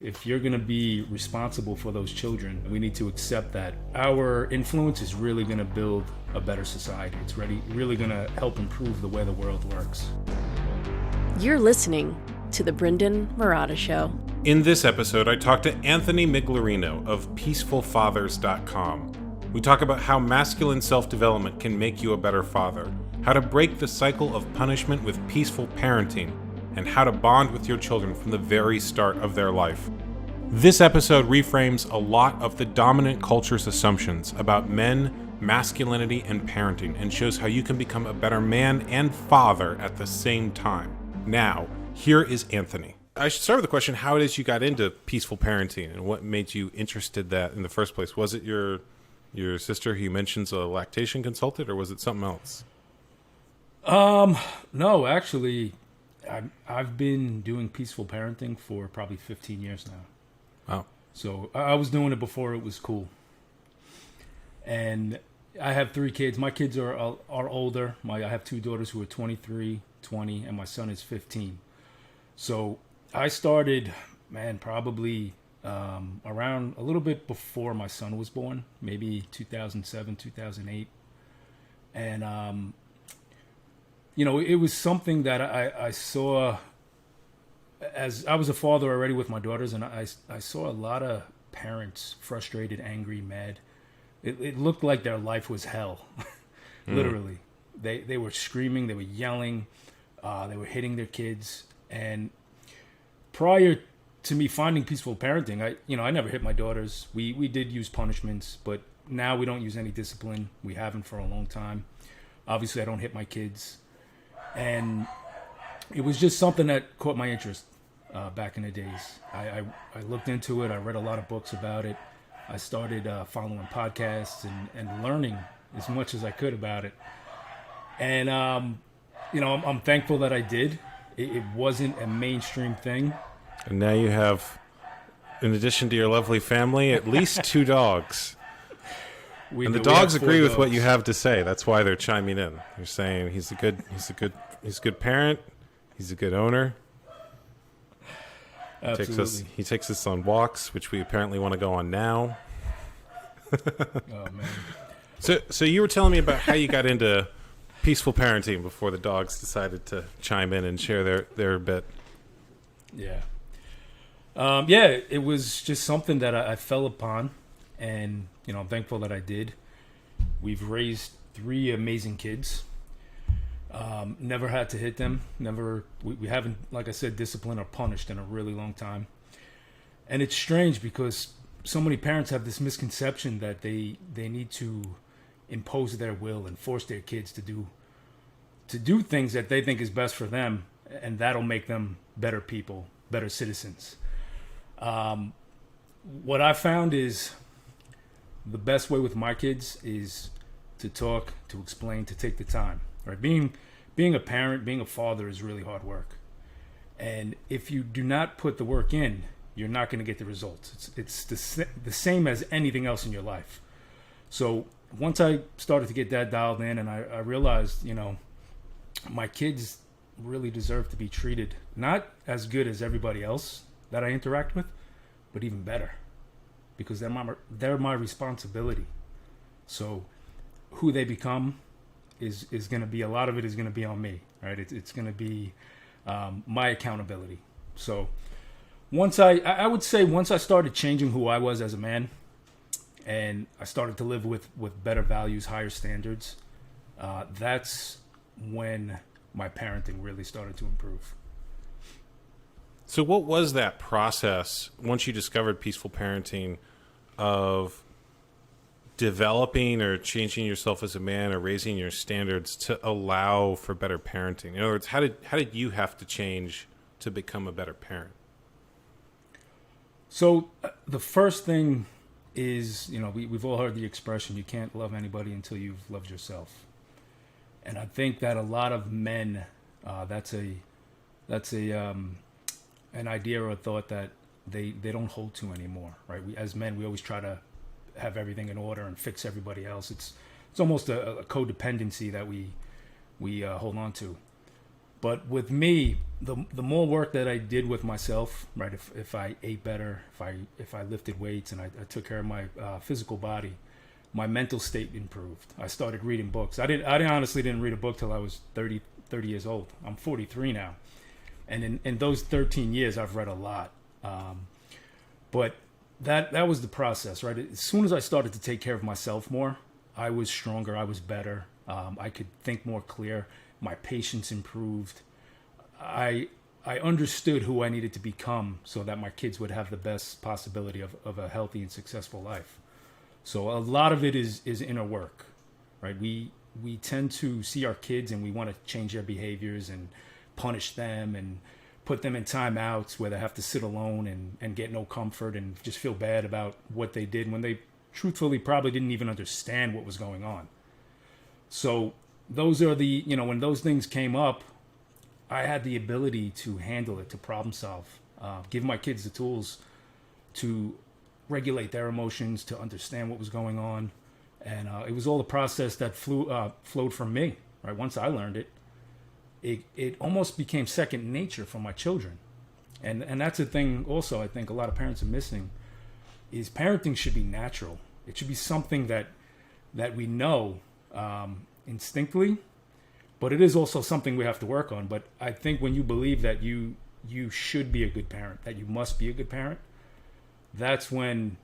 If you're going to be responsible for those children, we need to accept that our influence is really going to build a better society. It's really going to help improve the way the world works. You're listening to The Brendon Marotta Show. In this episode, I talked to Anthony Migliorino of peacefulfathers.com. We talk about how masculine self-development can make you a better father, how to break the cycle of punishment with peaceful parenting, and how to bond with your children from the very start of their life. This episode reframes a lot of the dominant culture's assumptions about men, masculinity, and parenting, and shows how you can become a better man and father at the same time. Now, here is Anthony. I should start with the question, how it is you got into peaceful parenting, and what made you interested in that in the first place? Was it your sister who you mentioned a lactation consultant, or was it something else? No, actually, I've been doing peaceful parenting for probably 15 years now. Wow. So I was doing it before it was cool. And I have 3 kids. My kids are older. I have 2 daughters who are 23, 20, and my son is 15. So I started, probably around a little bit before my son was born, maybe 2007, 2008. And, it was something that I saw as I was a father already with my daughters, and I saw a lot of parents frustrated, angry, mad. It looked like their life was hell, literally. They were screaming, they were yelling, they were hitting their kids. And prior to me finding peaceful parenting, I never hit my daughters. We did use punishments, but now we don't use any discipline. We haven't for a long time. Obviously, I don't hit my kids. And it was just something that caught my interest back in the days. I looked into it. I read a lot of books about it. I started following podcasts and learning as much as I could about it. And, I'm thankful that I did. It wasn't a mainstream thing. And now you have, in addition to your lovely family, at least 2 dogs. And the dogs agree with what you have to say. That's why they're chiming in. They're saying he's a good parent. He's a good owner. Absolutely. He takes us on walks, which we apparently want to go on now. Oh man. So you were telling me about how you got into peaceful parenting before the dogs decided to chime in and share their bit. Yeah. It was just something that I fell upon, and I'm thankful that I did. We've raised 3 amazing kids. Never had to hit them. We haven't, like I said, disciplined or punished in a really long time. And it's strange because so many parents have this misconception that they need to impose their will and force their kids to do things that they think is best for them, and that'll make them better people, better citizens. What I found is the best way with my kids is to talk, to explain, to take the time. Right? Being a parent, being a father is really hard work. And if you do not put the work in, you're not going to get the results. It's the same as anything else in your life. So once I started to get that dialed in, and I realized, my kids really deserve to be treated not as good as everybody else that I interact with, but even better, because they're my responsibility. So who they become is going to be, a lot of it is going to be on me, right? It's going to be my accountability. So once I would say once I started changing who I was as a man, and I started to live with better values, higher standards, that's when my parenting really started to improve. So what was that process once you discovered peaceful parenting of developing or changing yourself as a man or raising your standards to allow for better parenting? In other words, how did you have to change to become a better parent? So the first thing is, we've all heard the expression, you can't love anybody until you've loved yourself. And I think that a lot of men, that's an idea or a thought that they don't hold to anymore, right? As men, we always try to have everything in order and fix everybody else. It's almost a codependency that we hold on to. But with me, the more work that I did with myself, right? If I ate better, if I lifted weights and I took care of my physical body, my mental state improved. I started reading books. I honestly didn't read a book till I was 30 years old. I'm 43 now, and in those 13 years, I've read a lot. But that was the process, right? As soon as I started to take care of myself more, I was stronger. I was better. I could think more clear. My patience improved. I understood who I needed to become so that my kids would have the best possibility of a healthy and successful life. So a lot of it is inner work, right? We tend to see our kids and we want to change their behaviors and punish them and put them in timeouts where they have to sit alone and get no comfort and just feel bad about what they did when they truthfully probably didn't even understand what was going on. So those are when those things came up, I had the ability to handle it, to problem solve, give my kids the tools to regulate their emotions, to understand what was going on. And it was all a process that flowed from me, right? Once I learned it almost became second nature for my children. And that's a thing also I think a lot of parents are missing, is parenting should be natural. It should be something that we know instinctively, but it is also something we have to work on. But I think when you believe that you should be a good parent, that you must be a good parent, that's when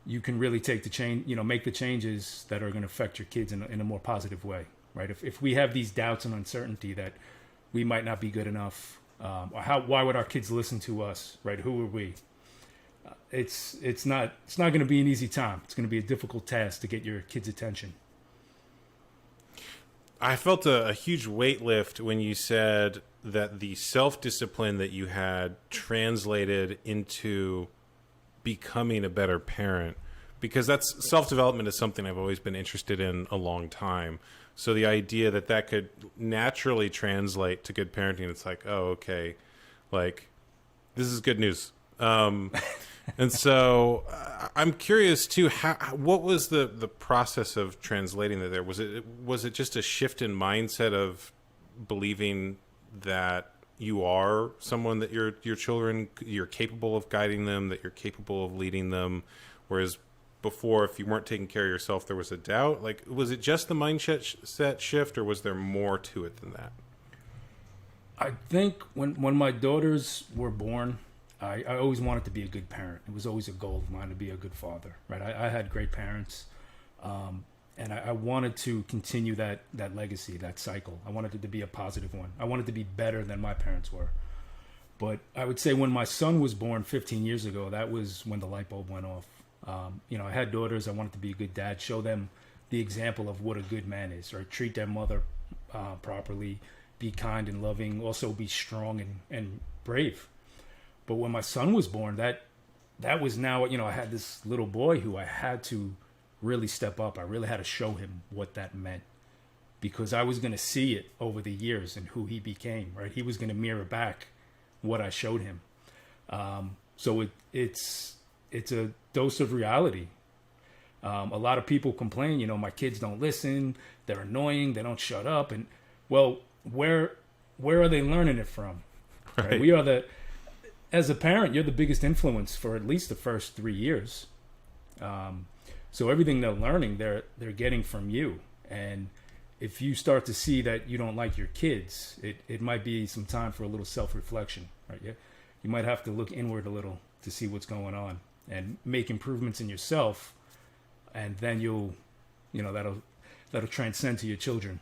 you can really take the change, make the changes that are going to affect your kids in a more positive way, right? If we have these doubts and uncertainty that we might not be good enough, why would our kids listen to us, right? Who are we? It's not going to be an easy time. It's going to be a difficult task to get your kids' attention. I felt a huge weight lift when you said that the self-discipline that you had translated into becoming a better parent, because that's self-development is something I've always been interested in a long time. So the idea that could naturally translate to good parenting, it's like, oh, okay, like this is good news. And so I'm curious too, what was the process of translating that there? Was it just a shift in mindset of believing that you are someone that your children, you're capable of guiding them, that you're capable of leading them, whereas before, if you weren't taking care of yourself, there was a doubt? Like, was it just the mindset shift, or was there more to it than that? I think when my daughters were born, I always wanted to be a good parent. It was always a goal of mine to be a good father, right? I had great parents, and I wanted to continue that legacy, that cycle. I wanted it to be a positive one. I wanted to be better than my parents were. But I would say when my son was born 15 years ago, that was when the light bulb went off. I had daughters. I wanted to be a good dad, show them the example of what a good man is, right? Treat their mother properly, be kind and loving, also be strong and brave. But when my son was born, that was now, I had this little boy who I had to really step up. I really had to show him what that meant, because I was going to see it over the years and who he became, right? He was going to mirror back what I showed him. So it's a dose of reality. A lot of people complain, my kids don't listen, they're annoying, they don't shut up. And well, where are they learning it from? Right? As a parent, you're the biggest influence for at least the first 3 years. So everything they're learning, they're getting from you. And if you start to see that you don't like your kids, it might be some time for a little self-reflection, right? You might have to look inward a little to see what's going on and make improvements in yourself. And then that'll transcend to your children.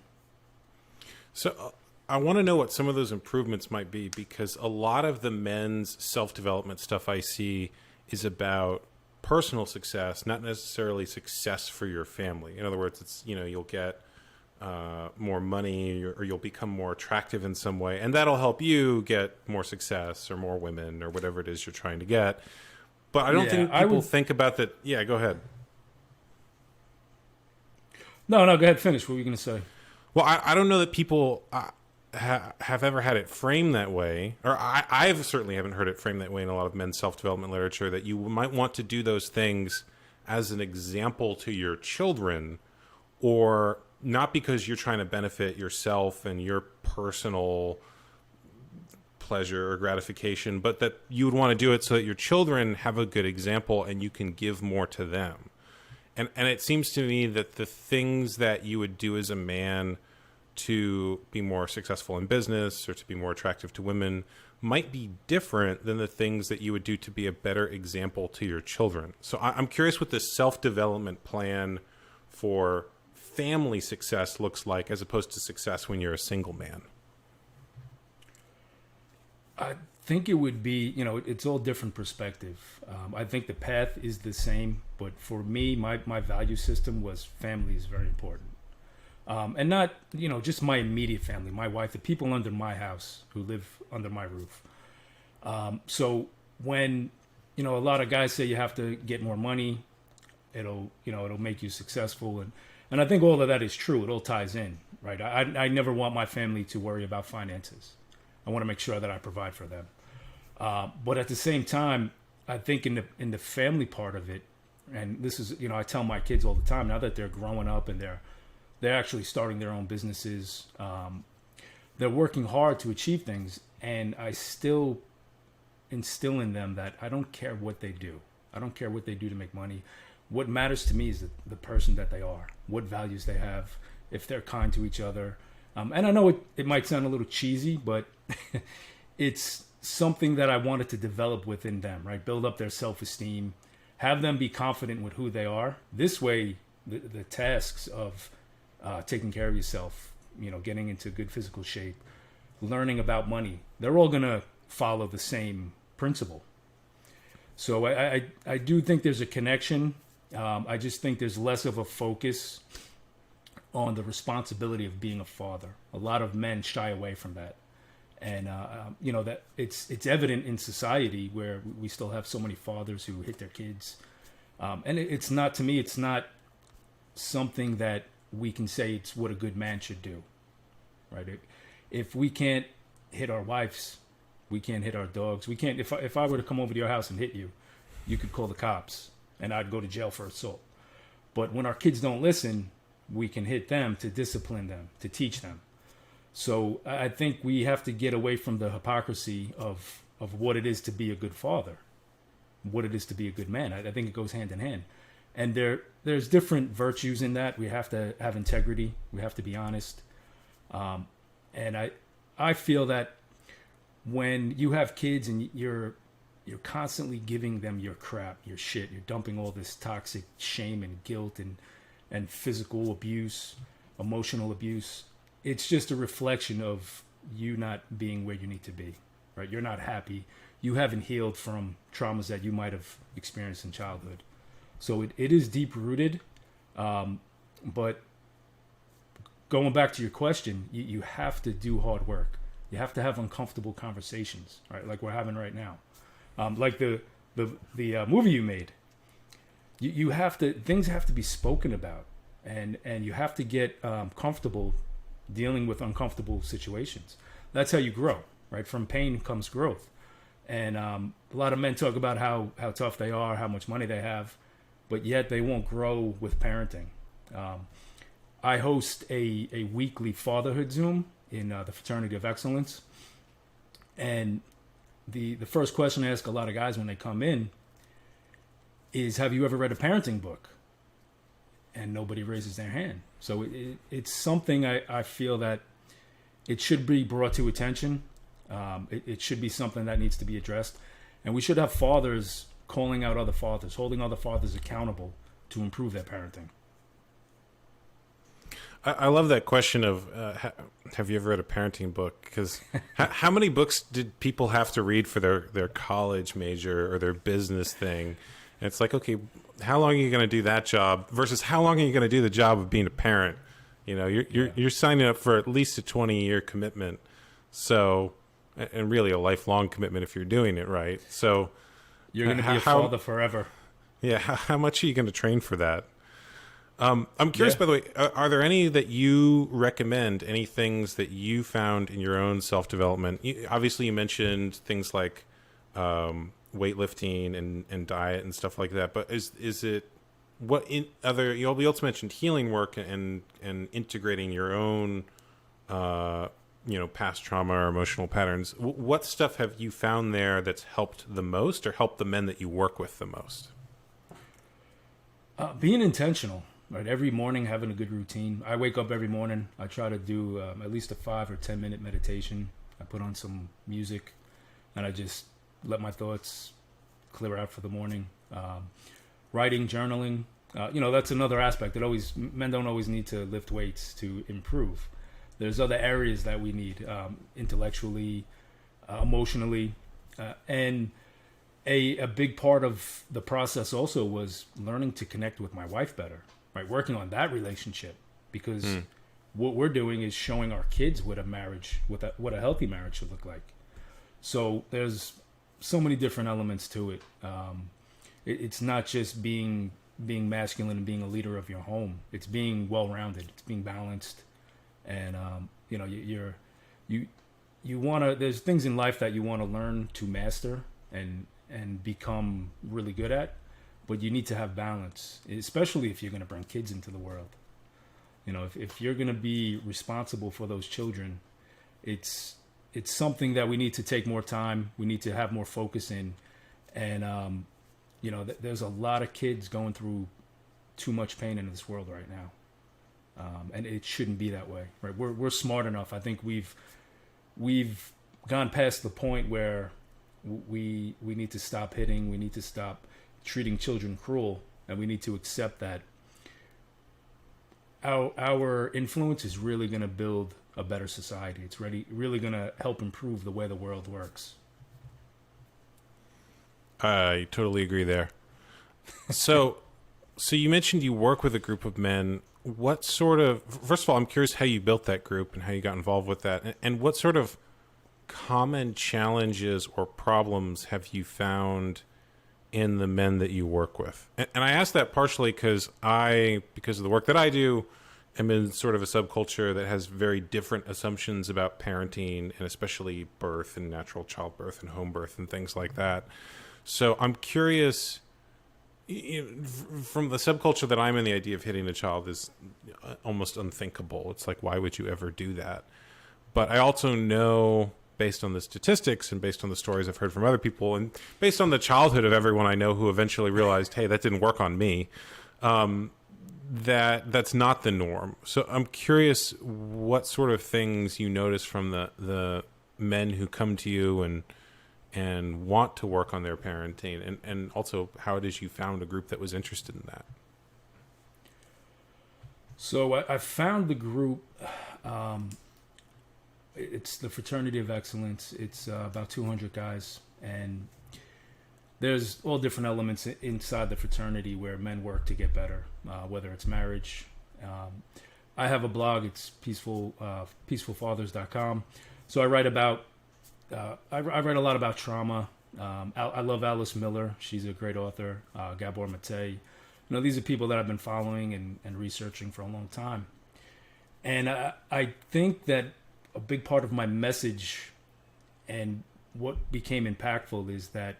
So I want to know what some of those improvements might be, because a lot of the men's self-development stuff I see is about personal success, not necessarily success for your family. In other words, it's, you'll get more money, or you'll become more attractive in some way, and that'll help you get more success or more women or whatever it is you're trying to get. But I don't think people think about that. Yeah, go ahead. No, go ahead. Finish. What were you going to say? Well, I don't know that people have ever had it framed that way, or I've certainly haven't heard it framed that way in a lot of men's self-development literature, that you might want to do those things as an example to your children, or not because you're trying to benefit yourself and your personal pleasure or gratification, but that you would want to do it so that your children have a good example and you can give more to them. And it seems to me that the things that you would do as a man to be more successful in business or to be more attractive to women might be different than the things that you would do to be a better example to your children. So I'm curious what this self-development plan for family success looks like as opposed to success when you're a single man. I think it would be, it's all different perspective. I think the path is the same, but for me, my value system was family is very important. And not, just my immediate family, my wife, the people under my house who live under my roof. So when, a lot of guys say you have to get more money, it'll make you successful. And I think all of that is true. It all ties in, right? I never want my family to worry about finances. I want to make sure that I provide for them. But at the same time, I think in the family part of it, and this is, I tell my kids all the time now that they're growing up and they're actually starting their own businesses. They're working hard to achieve things, and I still instill in them that I don't care what they do. I don't care what they do to make money. What matters to me is the person that they are, what values they have, if they're kind to each other. And I know it might sound a little cheesy, but it's something that I wanted to develop within them, right? Build up their self-esteem, have them be confident with who they are. This way, the tasks of taking care of yourself, getting into good physical shape, learning about money, they're all going to follow the same principle. So I do think there's a connection. I just think there's less of a focus on the responsibility of being a father. A lot of men shy away from that. And, that it's evident in society where we still have so many fathers who hit their kids. And it's not something that we can say it's what a good man should do, right? If we can't hit our wives, we can't hit our dogs. We can't. If I were to come over to your house and hit you, you could call the cops, and I'd go to jail for assault. But when our kids don't listen, we can hit them to discipline them, to teach them. So I think we have to get away from the hypocrisy of what it is to be a good father, what it is to be a good man. I think it goes hand in hand. And there's different virtues in that. We have to have integrity. We have to be honest. And I feel that when you have kids and you're constantly giving them your crap, your shit, you're dumping all this toxic shame and guilt and physical abuse, emotional abuse, it's just a reflection of you not being where you need to be, right? You're not happy. You haven't healed from traumas that you might have experienced in childhood. So it is deep rooted, but going back to your question, you have to do hard work. You have to have uncomfortable conversations, right? Like we're having right now. Like the movie you made, things have to be spoken about, and you have to get comfortable dealing with uncomfortable situations. That's how you grow, right? From pain comes growth. And a lot of men talk about how tough they are, how much money they have, but yet they won't grow with parenting. I host a weekly fatherhood Zoom in the Fraternity of Excellence. And the first question I ask a lot of guys when they come in is, have you ever read a parenting book? And nobody raises their hand. So it's something I feel that it should be brought to attention. It should be something that needs to be addressed. And we should have fathers calling out other fathers, holding other fathers accountable to improve their parenting. I love that question of have you ever read a parenting book? Because how many books did people have to read for their college major or their business thing? And it's like, okay, how long are you going to do that job versus how long are you going to do the job of being a parent? You're signing up for at least a 20-year commitment. So, and really a lifelong commitment if you're doing it right. So you're going to be a father forever. Yeah. How much are you going to train for that? I'm curious, by the way, are there any that you recommend, any things that you found in your own self-development? Obviously, you mentioned things like weightlifting and diet and stuff like that, but is it what in other? You also mentioned healing work and integrating your own past trauma or emotional patterns. What stuff have you found there that's helped the most, or helped the men that you work with the most? Being intentional, right? Every morning, having a good routine. I wake up every morning. I try to do at least a 5 or 10 minute meditation. I put on some music, and I just let my thoughts clear out for the morning. Writing, journaling. That's another aspect that men don't always need to lift weights to improve. There's other areas that we need, intellectually, emotionally, and a big part of the process also was learning to connect with my wife better, right? Working on that relationship, because what we're doing is showing our kids what what a healthy marriage should look like. So there's so many different elements to it. It's not just being masculine and being a leader of your home. It's being well-rounded. It's being balanced, and you want to. There's things in life that you want to learn to master and become really good at, but you need to have balance, especially if you're going to bring kids into the world. If you're going to be responsible for those children, it's something that we need to take more time. We need to have more focus in, and there's a lot of kids going through too much pain in this world right now, and it shouldn't be that way, right? We're smart enough. I think we've gone past the point where we need to stop hitting. We need to stop treating children cruel, and we need to accept that our influence is really going to build a better society. It's really going to help improve the way the world works. I totally agree there. So you mentioned you work with a group of men. First of all, I'm curious how you built that group and how you got involved with that, and what sort of common challenges or problems have you found in the men that you work with? And I ask that partially because of the work that I do, am in sort of a subculture that has very different assumptions about parenting, and especially birth and natural childbirth and home birth and things like that. So I'm curious, from the subculture that I'm in, the idea of hitting a child is almost unthinkable. It's like, why would you ever do that? But I also know, based on the statistics and based on the stories I've heard from other people, and based on the childhood of everyone I know who eventually realized, hey, that didn't work on me, that's not the norm. So I'm curious what sort of things you notice from the men who come to you and want to work on their parenting, and also how it is you found a group that was interested in that. So I found the group, it's the Fraternity of Excellence. It's about 200 guys, and there's all different elements inside the fraternity where men work to get better, whether it's marriage. I have a blog. It's peacefulfathers.com. So I write about, I write a lot about trauma. I love Alice Miller. She's a great author. Gabor Mate. These are people that I've been following and researching for a long time. And I think that a big part of my message and what became impactful is that,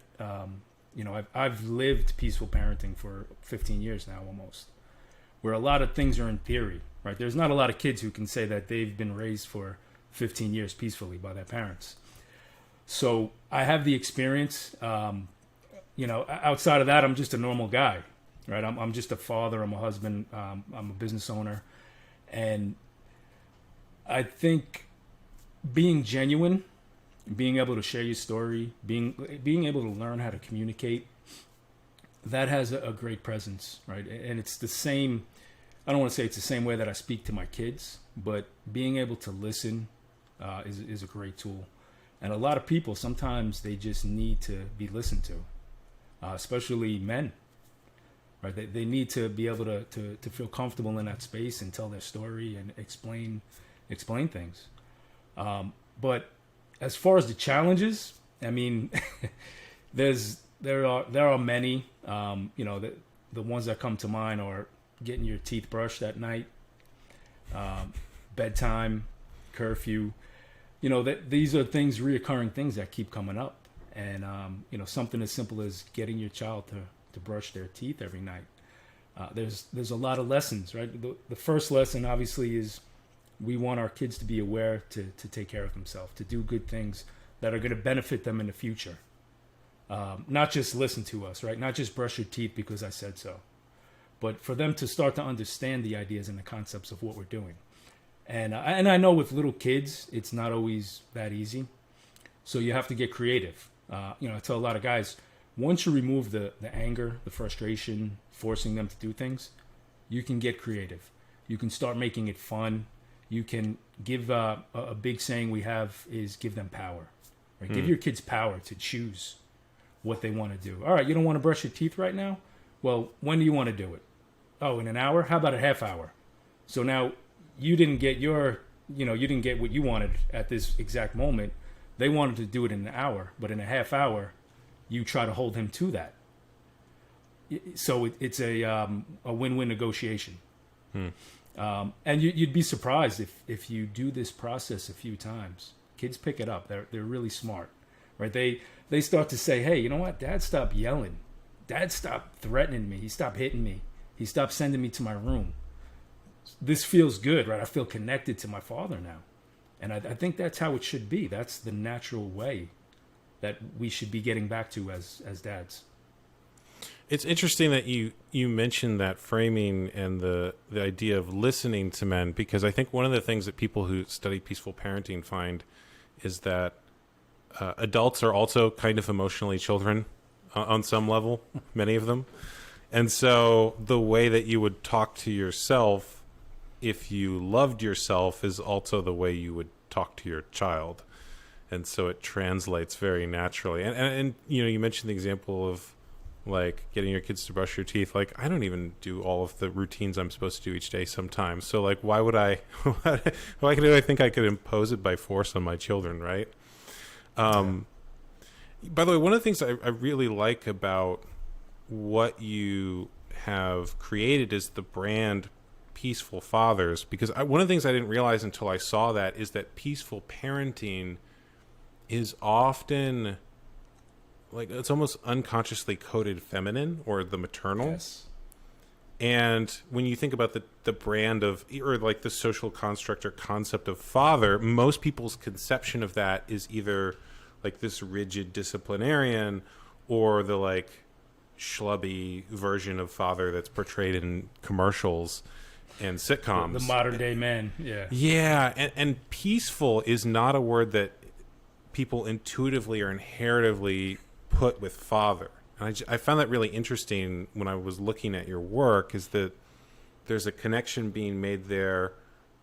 I've lived peaceful parenting for 15 years now almost, where a lot of things are in theory, right? There's not a lot of kids who can say that they've been raised for 15 years peacefully by their parents. So I have the experience. Outside of that, I'm just a normal guy, right? I'm just a father. I'm a husband. I'm a business owner. And I think being genuine, being able to share your story, being able to learn how to communicate, that has a great presence, right? And it's the same, I don't want to say it's the same way that I speak to my kids, but being able to listen is a great tool. And a lot of people, sometimes they just need to be listened to, especially men, right? They need to be able to feel comfortable in that space and tell their story and explain things. But as far as the challenges, I mean, there are many. The ones that come to mind are getting your teeth brushed at night, bedtime, curfew. These are reoccurring things that keep coming up, and something as simple as getting your child to brush their teeth every night. There's a lot of lessons, right? The first lesson obviously is We want our kids to be aware to take care of themselves, to do good things that are going to benefit them in the future. Not just listen to us, right? Not just brush your teeth because I said so, but for them to start to understand the ideas and the concepts of what we're doing. And I know with little kids, it's not always that easy. So you have to get creative. I tell a lot of guys, once you remove the anger, the frustration, forcing them to do things, you can get creative. You can start making it fun. You can give a big saying we have is give them power. Right? Give your kids power to choose what they want to do. All right, you don't want to brush your teeth right now? Well, when do you want to do it? Oh, in an hour? How about a half hour? So now you didn't get you didn't get what you wanted at this exact moment. They wanted to do it in an hour, but in a half hour, you try to hold him to that. So it's a win-win negotiation. And you'd be surprised if you do this process a few times. Kids pick it up. They're really smart, right? They start to say, hey, you know what? Dad stopped yelling. Dad stopped threatening me. He stopped hitting me. He stopped sending me to my room. This feels good, right? I feel connected to my father now. And I think that's how it should be. That's the natural way that we should be getting back to as dads. It's interesting that you mentioned that framing and the idea of listening to men, because I think one of the things that people who study peaceful parenting find is that adults are also kind of emotionally children on some level, many of them. And so the way that you would talk to yourself if you loved yourself is also the way you would talk to your child. And so it translates very naturally. And you mentioned the example of like getting your kids to brush your teeth. Like, I don't even do all of the routines I'm supposed to do each day sometimes. So like, why do I think I could impose it by force on my children, right? By the way, one of the things I really like about what you have created is the brand Peaceful Fathers, because one of the things I didn't realize until I saw that is that peaceful parenting is often like, it's almost unconsciously coded feminine or the maternal. Yes. And when you think about the brand of, or like the social construct or concept of father, most people's conception of that is either like this rigid disciplinarian or the like schlubby version of father that's portrayed in commercials and sitcoms. The modern day man. Yeah. Yeah. And peaceful is not a word that people intuitively or inheritively put with father. And I found that really interesting when I was looking at your work, is that there's a connection being made there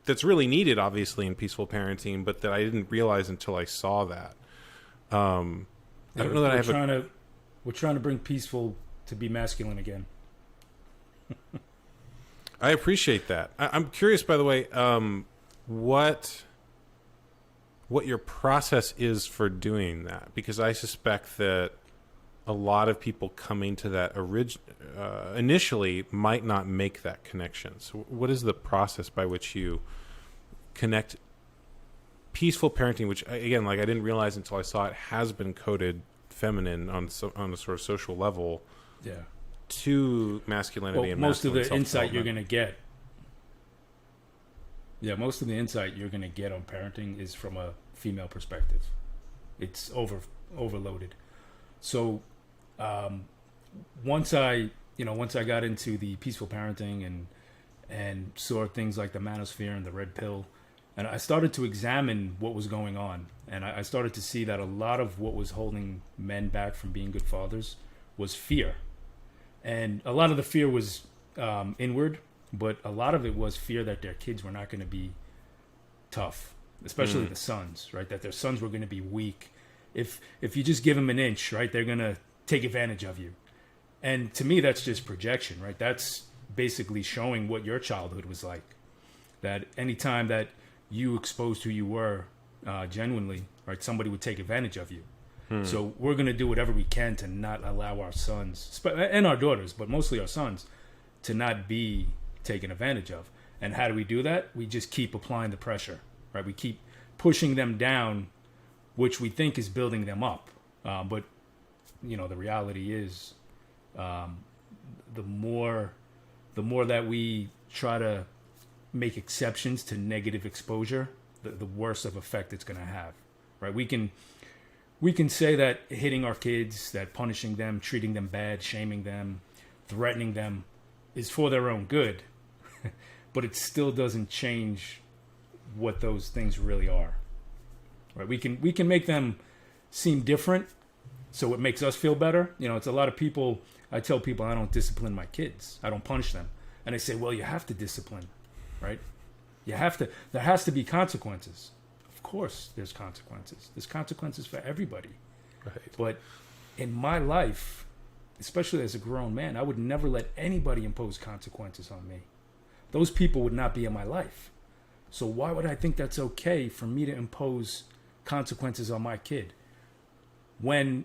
that's really needed, obviously, in peaceful parenting, but that I didn't realize until I saw that. I don't know that I have We're trying to bring peaceful to be masculine again. I appreciate that. I'm curious, by the way, what your process is for doing that, because I suspect that a lot of people coming to that initially might not make that connection. So what is the process by which you connect peaceful parenting, which, again, like I didn't realize until I saw it, has been coded feminine on a sort of social level, Yeah. to masculinity and most of masculine the insight self-development? you're going to get. Yeah, most of the insight you're going to get on parenting is from a female perspective. It's overloaded. So once I got into the peaceful parenting and saw things like the manosphere and the red pill, and I started to examine what was going on, and I started to see that a lot of what was holding men back from being good fathers was fear. And a lot of the fear was inward, but a lot of it was fear that their kids were not going to be tough, especially the sons, right? That their sons were going to be weak. If you just give them an inch, right, they're going to take advantage of you. And to me, that's just projection, right? That's basically showing what your childhood was like. That anytime that you exposed who you were genuinely, right, somebody would take advantage of you. So we're going to do whatever we can to not allow our sons, and our daughters, but mostly our sons, to not be taken advantage of. And how do we do that? We just keep applying the pressure, right? We keep pushing them down, which we think is building them up. But, the reality is the more that we try to make exceptions to negative exposure, the worse of effect it's going to have, right? We can say that hitting our kids, that punishing them, treating them bad, shaming them, threatening them is for their own good, but it still doesn't change what those things really are, right? We can make them seem different, so it makes us feel better. It's a lot of people. I tell people I don't discipline my kids. I don't punish them, and they say, "Well, you have to discipline, right? You have to. There has to be consequences." Of course, there's consequences. There's consequences for everybody. Right. But in my life, especially as a grown man, I would never let anybody impose consequences on me. Those people would not be in my life. So why would I think that's okay for me to impose consequences on my kid? When,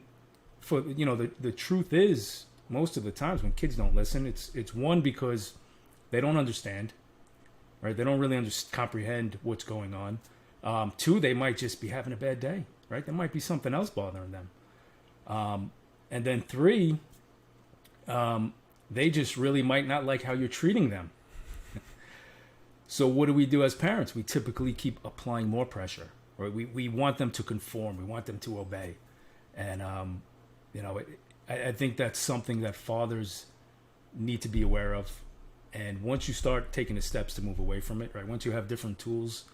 the truth is, most of the times when kids don't listen, it's one, because they don't understand, right? They don't really comprehend what's going on. Two, they might just be having a bad day, right? There might be something else bothering them. And then three, they just really might not like how you're treating them. So what do we do as parents? We typically keep applying more pressure, right? We want them to conform. We want them to obey. And, I think that's something that fathers need to be aware of. And once you start taking the steps to move away from it, right? Once you have different tools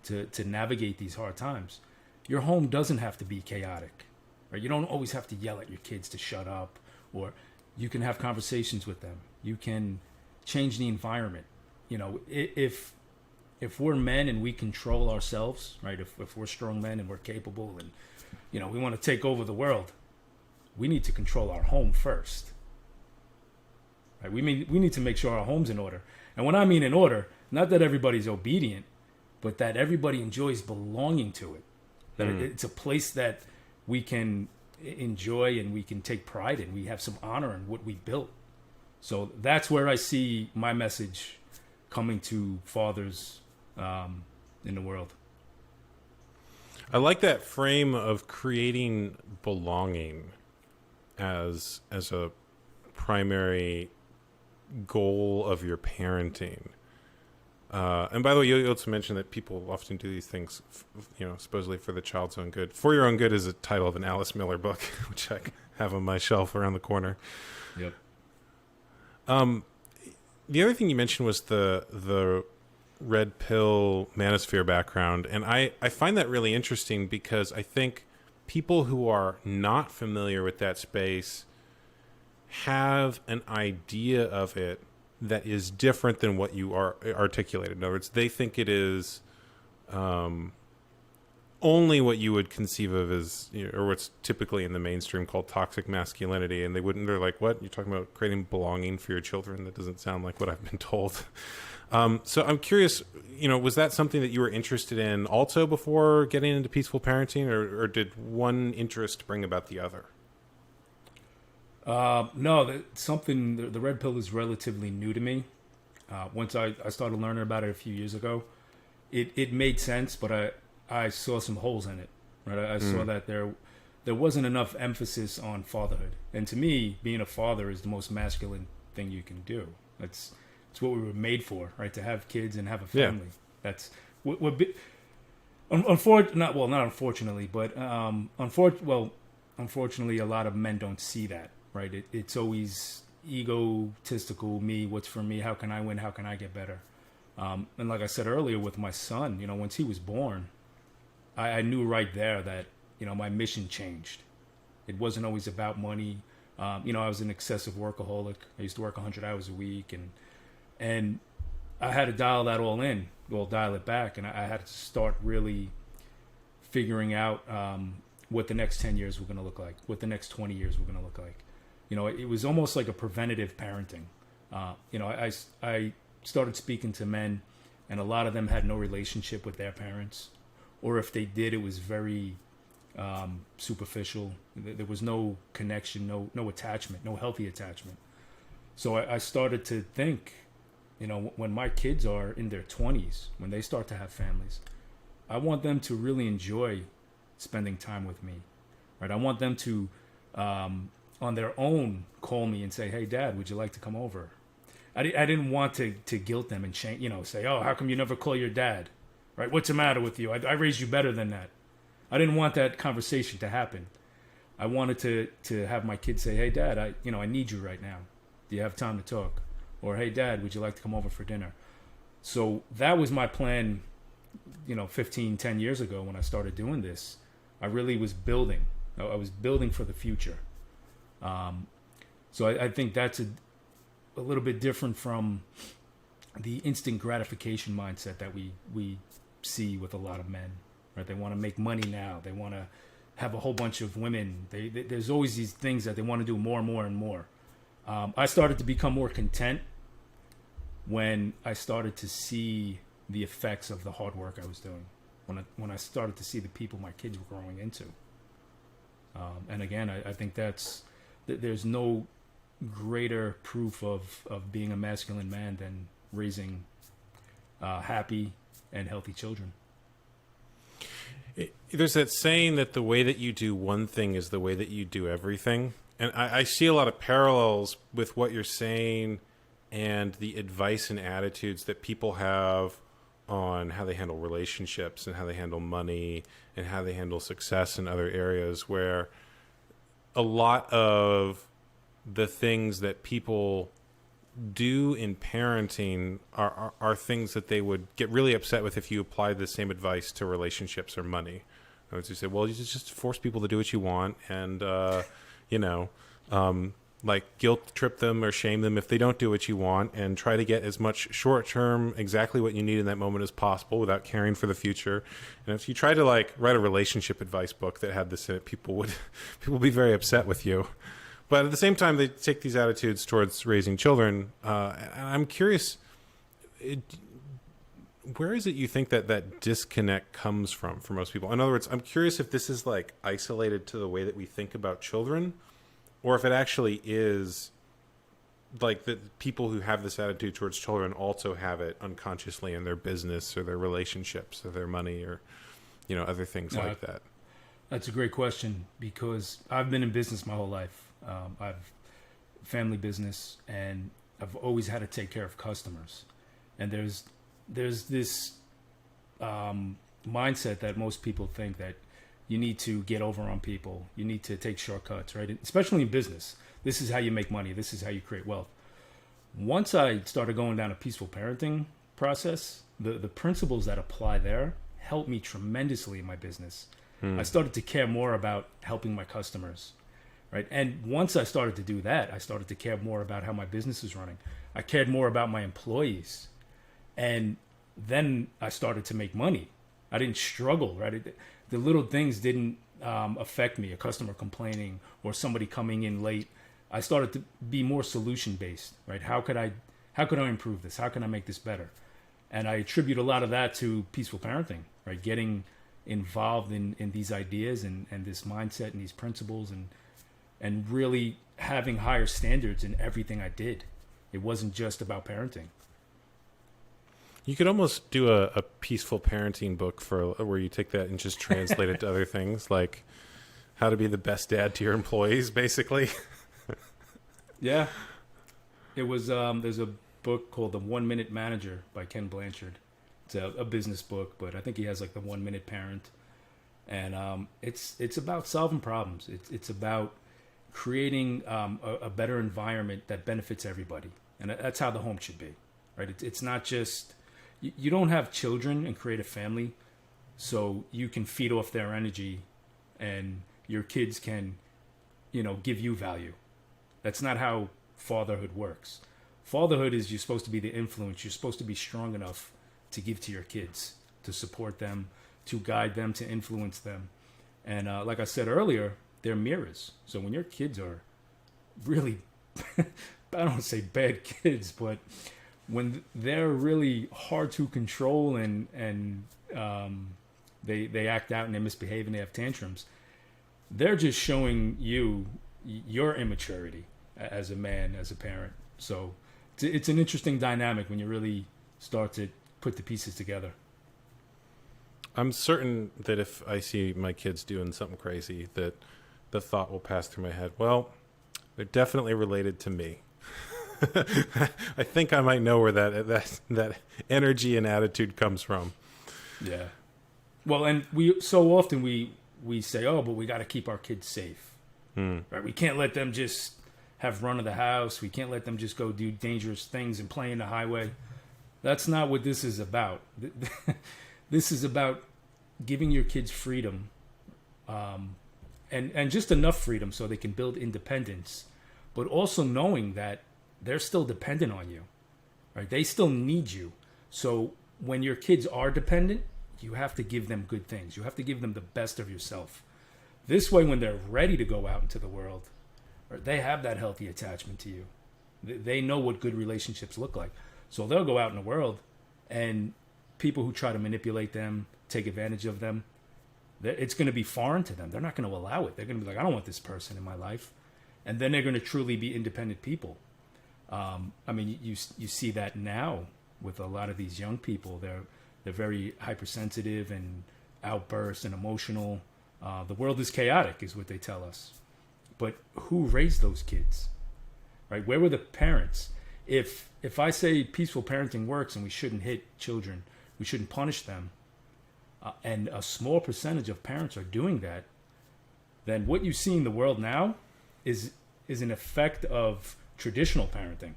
to navigate these hard times, your home doesn't have to be chaotic, right? You don't always have to yell at your kids to shut up, or you can have conversations with them. You can change the environment. If we're men and we control ourselves, right? If we're strong men and we're capable and, we want to take over the world, we need to control our home first, right? We need to make sure our home's in order. And when I mean in order, not that everybody's obedient, but that everybody enjoys belonging to it. That it's a place that we can enjoy and we can take pride in. We have some honor in what we built. So that's where I see my message coming to fathers in the world. I like that frame of creating belonging as a primary goal of your parenting. And by the way, you also mentioned that people often do these things, supposedly for the child's own good. For Your Own Good is a title of an Alice Miller book, which I have on my shelf around the corner. Yep. The other thing you mentioned was the red pill manosphere background. And I find that really interesting because I think people who are not familiar with that space have an idea of it that is different than what you are articulated. In other words, they think it is only what you would conceive of as, or what's typically in the mainstream called toxic masculinity. And they're like, what? You're talking about creating belonging for your children? That doesn't sound like what I've been told. So I'm curious, was that something that you were interested in also before getting into peaceful parenting, or did one interest bring about the other? No, the red pill is relatively new to me. Once I started learning about it a few years ago, it made sense, but I saw some holes in it. Right, I saw that there wasn't enough emphasis on fatherhood, and to me, being a father is the most masculine thing you can do. It's what we were made for, right? To have kids and have a family. Yeah. That's unfortunately, a lot of men don't see that. Right, it's always egotistical. Me, what's for me? How can I win? How can I get better? And like I said earlier, with my son, once he was born, I knew right there that my mission changed. It wasn't always about money. I was an excessive workaholic. I used to work 100 hours a week, and I had to dial it back, and I had to start really figuring out what the next 10 years were going to look like, what the next 20 years were going to look like. It was almost like a preventative parenting. I started speaking to men, and a lot of them had no relationship with their parents, or if they did, it was very superficial. There was no connection, no attachment, no healthy attachment. So I started to think, when my kids are in their 20s, when they start to have families, I want them to really enjoy spending time with me, right? I want them to, on their own, call me and say, "Hey, Dad, would you like to come over?" I didn't want to guilt them and shame, say, oh, how come you never call your dad, right? What's the matter with you? I raised you better than that. I didn't want that conversation to happen. I wanted to have my kids say, hey, Dad, I need you right now. Do you have time to talk? Or, hey, Dad, would you like to come over for dinner? So that was my plan, 10 years ago when I started doing this. I really was building. I was building for the future. So I think that's a little bit different from the instant gratification mindset that we see with a lot of men. Right? They want to make money now. They want to have a whole bunch of women. There's always these things that they want to do more and more and more. I started to become more content when I started to see the effects of the hard work I was doing. When I started to see the people my kids were growing into. And again, I think there's no greater proof of being a masculine man than raising happy and healthy children. There's that saying that the way that you do one thing is the way that you do everything. And I see a lot of parallels with what you're saying and the advice and attitudes that people have on how they handle relationships and how they handle money and how they handle success in other areas, where a lot of the things that people do in parenting are things that they would get really upset with if you applied the same advice to relationships or money. I would say, well, you just force people to do what you want, and like guilt trip them or shame them if they don't do what you want, and try to get as much short term exactly what you need in that moment as possible without caring for the future. And if you try to write a relationship advice book that had this in it, people would be very upset with you. But at the same time, they take these attitudes towards raising children. And I'm curious, where is it you think that disconnect comes from for most people? In other words, I'm curious if this is isolated to the way that we think about children, or if it actually is the people who have this attitude towards children also have it unconsciously in their business or their relationships or their money or, other things like that. That's a great question, because I've been in business my whole life. I've family business, and I've always had to take care of customers. And there's this mindset that most people think that you need to get over on people. You need to take shortcuts, right? Especially in business. This is how you make money. This is how you create wealth. Once I started going down a peaceful parenting process, the principles that apply there helped me tremendously in my business. I started to care more about helping my customers, right? And once I started to do that, I started to care more about how my business is running. I cared more about my employees. And then I started to make money. I didn't struggle, right? The little things didn't affect me, a customer complaining or somebody coming in late. I started to be more solution-based, right? How could I improve this? How can I make this better? And I attribute a lot of that to peaceful parenting, right? Getting involved in these ideas and this mindset and these principles and really having higher standards in everything I did. It wasn't just about parenting. You could almost do a peaceful parenting book where you take that and just translate it to other things, like how to be the best dad to your employees, basically. Yeah. It was, there's a book called The 1 Minute Manager by Ken Blanchard. It's a business book, but I think he has the 1 Minute Parent. And it's about solving problems. It's about creating a better environment that benefits everybody. And that's how the home should be, right? It's not just, you don't have children and create a family so you can feed off their energy and your kids can, give you value. That's not how fatherhood works. Fatherhood is, you're supposed to be the influence. You're supposed to be strong enough to give to your kids, to support them, to guide them, to influence them. And like I said earlier, they're mirrors. So when your kids are really, I don't want to say bad kids, but when they're really hard to control and they act out and they misbehave and they have tantrums, they're just showing you your immaturity as a man, as a parent. So it's an interesting dynamic when you really start to put the pieces together. I'm certain that if I see my kids doing something crazy, that the thought will pass through my head, well, they're definitely related to me. I think I might know where that energy and attitude comes from. Yeah. Well, and we so often we say, oh, but we got to keep our kids safe, right? We can't let them just have run of the house. We can't let them just go do dangerous things and play in the highway. That's not what this is about. This is about giving your kids freedom, and just enough freedom so they can build independence, but also knowing that they're still dependent on you, right? They still need you. So when your kids are dependent, you have to give them good things. You have to give them the best of yourself. This way, when they're ready to go out into the world, right, they have that healthy attachment to you. They know what good relationships look like. So they'll go out in the world, and people who try to manipulate them, take advantage of them, it's going to be foreign to them. They're not going to allow it. They're going to be like, I don't want this person in my life. And then they're going to truly be independent people. I mean, you see that now with a lot of these young people. They're very hypersensitive and outbursts and emotional. The world is chaotic, is what they tell us. But who raised those kids? Right? Where were the parents? If I say peaceful parenting works and we shouldn't hit children, we shouldn't punish them, and a small percentage of parents are doing that, then what you see in the world now is an effect of traditional parenting.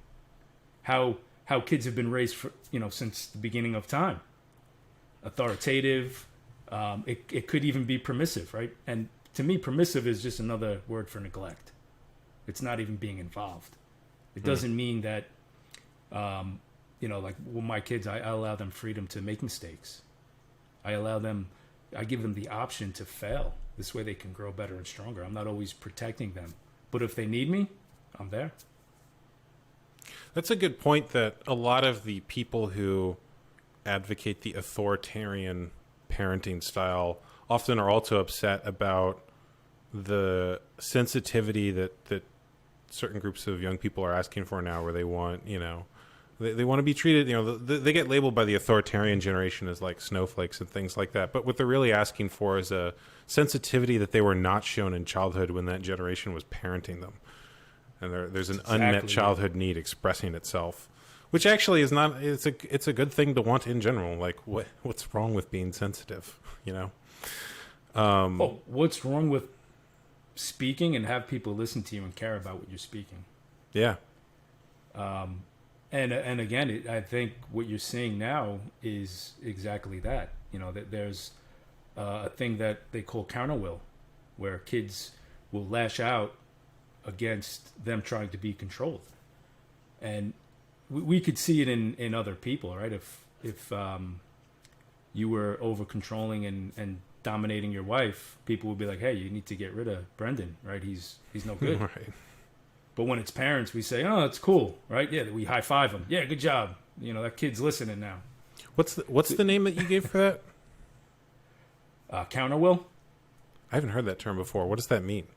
How kids have been raised for, since the beginning of time. Authoritative. It could even be permissive, right? And to me, permissive is just another word for neglect. It's not even being involved. It doesn't mean that, like with my kids, I allow them freedom to make mistakes. I give them the option to fail. This way they can grow better and stronger. I'm not always protecting them. But if they need me, I'm there. That's a good point, that a lot of the people who advocate the authoritarian parenting style often are also upset about the sensitivity that certain groups of young people are asking for now, where they want, they want to be treated, they get labeled by the authoritarian generation as like snowflakes and things like that. But what they're really asking for is a sensitivity that they were not shown in childhood when that generation was parenting them. And there's an unmet childhood need expressing itself, which actually is not, it's a good thing to want in general. Like what's wrong with being sensitive, what's wrong with speaking and have people listen to you and care about what you're speaking? Yeah. And again, I think what you're seeing now is exactly that. That there's a thing that they call counterwill, where kids will lash out against them trying to be controlled. And we could see it in other people, right? If you were over controlling and dominating your wife, people would be like, hey, you need to get rid of Brendon, right? He's no good. Right. But when it's parents, we say, oh, it's cool, right? Yeah, we high five them. Yeah, good job. That kid's listening now. What's the name that you gave for that? Counterwill. I haven't heard that term before. What does that mean?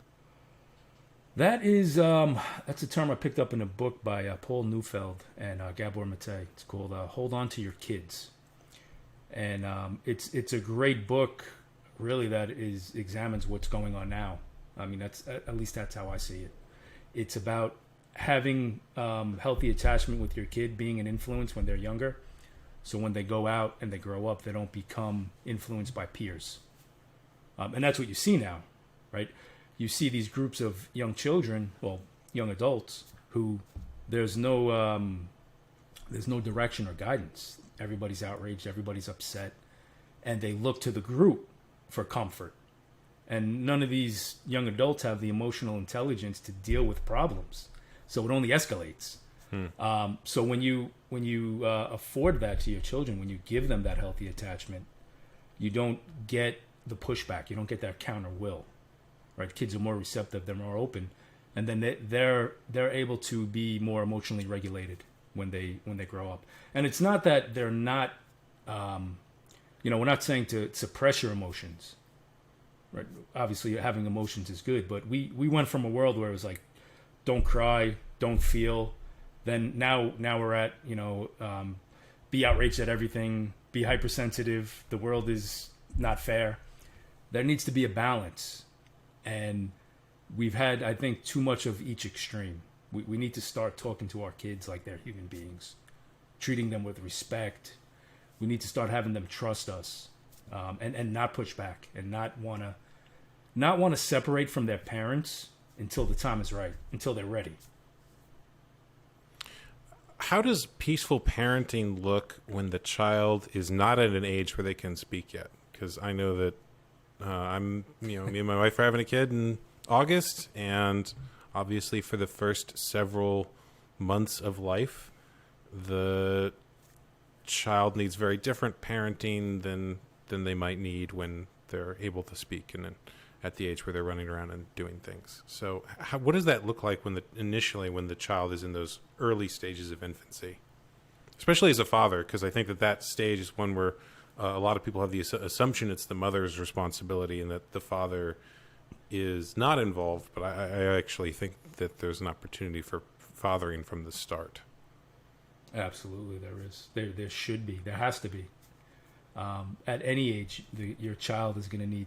That is that's a term I picked up in a book by Paul Neufeld and Gabor Mate. It's called "Hold On to Your Kids," and it's a great book, really, that examines what's going on now. I mean, at least that's how I see it. It's about having healthy attachment with your kid, being an influence when they're younger, so when they go out and they grow up, they don't become influenced by peers. And that's what you see now, right? You see these groups of young children, well, young adults, who there's no direction or guidance. Everybody's outraged, everybody's upset, and they look to the group for comfort. And none of these young adults have the emotional intelligence to deal with problems, so it only escalates. So when you afford that to your children, when you give them that healthy attachment, you don't get the pushback. You don't get that counter will. Right? Kids are more receptive, they're more open, and then they're able to be more emotionally regulated when they grow up. And it's not that they're not, we're not saying to suppress your emotions. Right? Obviously, having emotions is good, but we went from a world where it was like, don't cry, don't feel. Then now we're at be outraged at everything, be hypersensitive. The world is not fair. There needs to be a balance. And we've had, I think, too much of each extreme. We need to start talking to our kids like they're human beings, treating them with respect. We need to start having them trust us, and not push back, and not want to separate from their parents until the time is right, until they're ready. How does peaceful parenting look when the child is not at an age where they can speak yet? Because I know that me and my wife are having a kid in August, and obviously for the first several months of life, the child needs very different parenting than they might need when they're able to speak and then at the age where they're running around and doing things. So what does that look like initially when the child is in those early stages of infancy, especially as a father? Because I think that stage is one where a lot of people have the assumption it's the mother's responsibility and that the father is not involved. But I actually think that there's an opportunity for fathering from the start. Absolutely, there is. There should be. There has to be. At any age, your child is going to need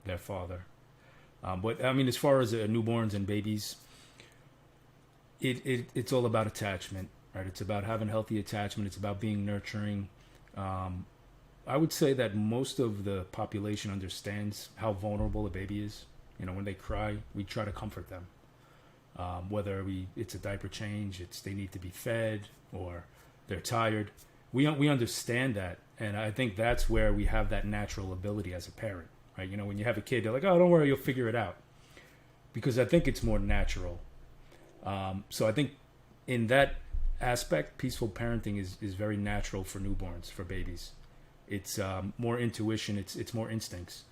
their father. But I mean, as far as newborns and babies, it's all about attachment, right? It's about having healthy attachment. It's about being nurturing. I would say that most of the population understands how vulnerable a baby is. When they cry, we try to comfort them. Whether it's a diaper change, they need to be fed, or they're tired. We understand that, and I think that's where we have that natural ability as a parent, right? When you have a kid, they're like, "Oh, don't worry, you'll figure it out," because I think it's more natural. So I think in that aspect, peaceful parenting is very natural for newborns, for babies. It's more intuition. It's more instincts.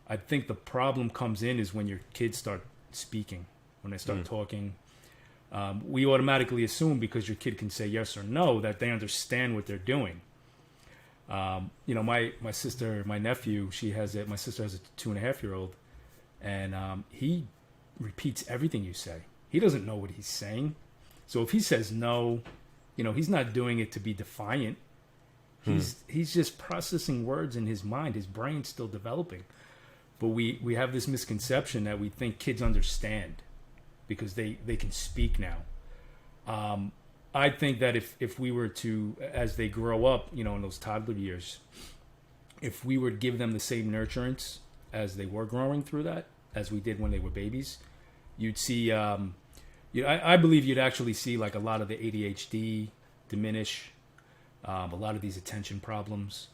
I think the problem comes in is when your kids start speaking, when they start talking. We automatically assume because your kid can say yes or no that they understand what they're doing. My sister, my nephew, my sister has a 2.5-year-old, and he repeats everything you say. He doesn't know what he's saying. So if he says no, he's not doing it to be defiant. He's just processing words in his mind. His brain's still developing. But we have this misconception that we think kids understand because they can speak now. I think that if we were to, as they grow up, in those toddler years, if we were to give them the same nurturance as they were growing through that, as we did when they were babies, you'd see, I believe you'd actually see like a lot of the ADHD diminish, a lot of these attention problems.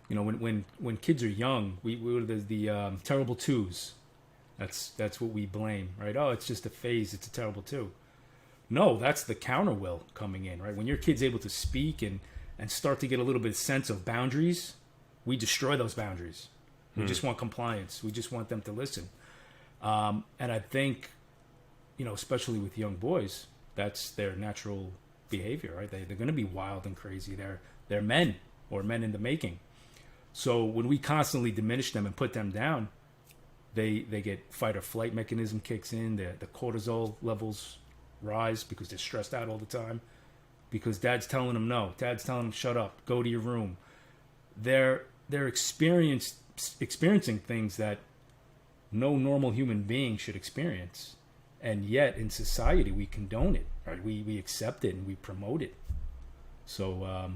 When kids are young, there's the terrible twos. That's what we blame, right? Oh, it's just a phase. It's a terrible two. No, that's the counter will coming in, right? When your kid's able to speak and start to get a little bit of sense of boundaries, we destroy those boundaries. We just want compliance. We just want them to listen. And I think, especially with young boys, that's their natural behavior, right? They're going to be wild and crazy. They're men, or men in the making. So when we constantly diminish them and put them down, they get fight or flight mechanism kicks in. The cortisol levels rise because they're stressed out all the time. Because dad's telling them no. Dad's telling them shut up, go to your room. They're experiencing things that no normal human being should experience, and yet in society we condone it, right? We accept it and we promote it. So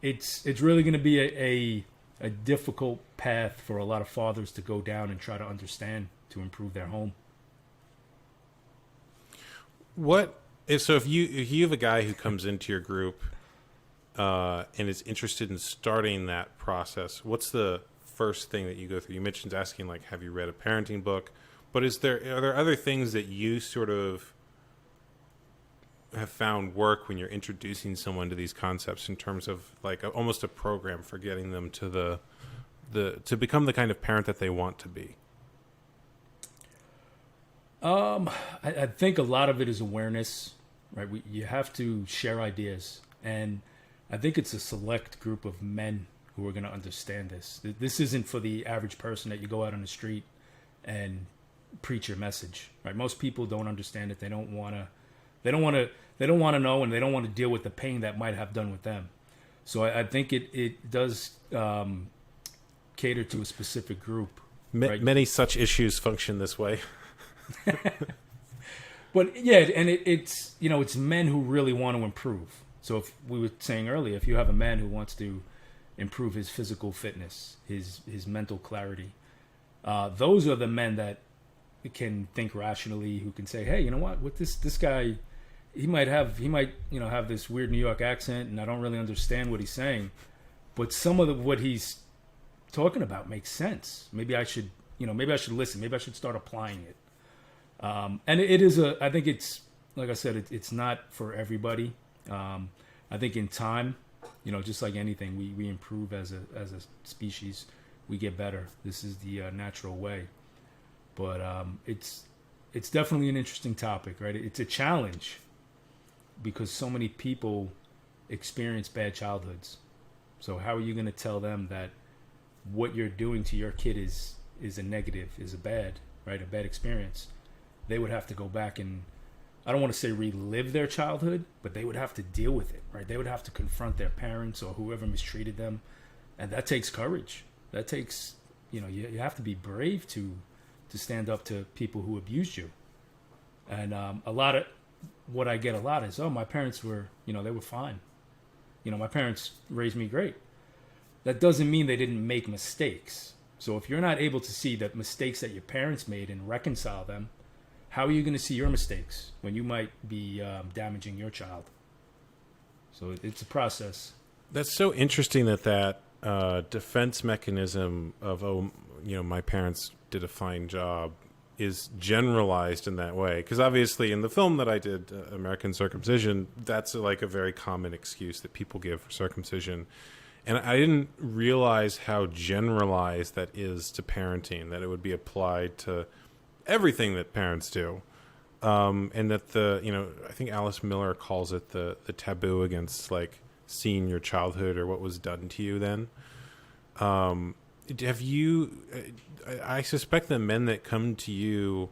it's really going to be a difficult path for a lot of fathers to go down and try to understand to improve their home. If you have a guy who comes into your group and is interested in starting that process, what's the first thing that you go through? You mentioned asking, like, have you read a parenting book? But are there other things that you sort of have found work when you're introducing someone to these concepts in terms of like almost a program for getting them to to become the kind of parent that they want to be? I think a lot of it is awareness, right? You have to share ideas, and I think it's a select group of men who are going to understand this. This isn't for the average person that you go out on the street and preach your message, right? Most people don't understand it. They don't want to know, and they don't want to deal with the pain that might have done with them. So I think it does cater to a specific group. Right? Many such issues function this way. But yeah, and it's it's men who really want to improve. So if we were saying earlier, if you have a man who wants to improve his physical fitness, his mental clarity, those are the men that can think rationally, who can say, hey, you know what, with this guy, he might have this weird New York accent, and I don't really understand what he's saying, but some of what he's talking about makes sense. Maybe I should listen. Maybe I should start applying it. And it is I think it's, like I said, it's not for everybody. I think in time, just like anything, we improve as a species. We get better. This is the natural way. But it's definitely an interesting topic, right? It's a challenge because so many people experience bad childhoods. So how are you going to tell them that what you're doing to your kid is a negative, is a bad experience? They would have to go back and, I don't want to say relive their childhood, but they would have to deal with it, right? They would have to confront their parents or whoever mistreated them. And that takes courage. That takes, you have to be brave to stand up to people who abused you. And a lot of what I get a lot is, my parents were, they were fine. My parents raised me great. That doesn't mean they didn't make mistakes. So if you're not able to see the mistakes that your parents made and reconcile them, how are you going to see your mistakes when you might be damaging your child? So it's a process. That's so interesting that defense mechanism of, my parents did a fine job is generalized in that way. Because obviously in the film that I did, American Circumcision, that's like a very common excuse that people give for circumcision. And I didn't realize how generalized that is to parenting, that it would be applied to everything that parents do. And that I think Alice Miller calls it the taboo against like seeing your childhood or what was done to you then. Have you, I suspect the men that come to you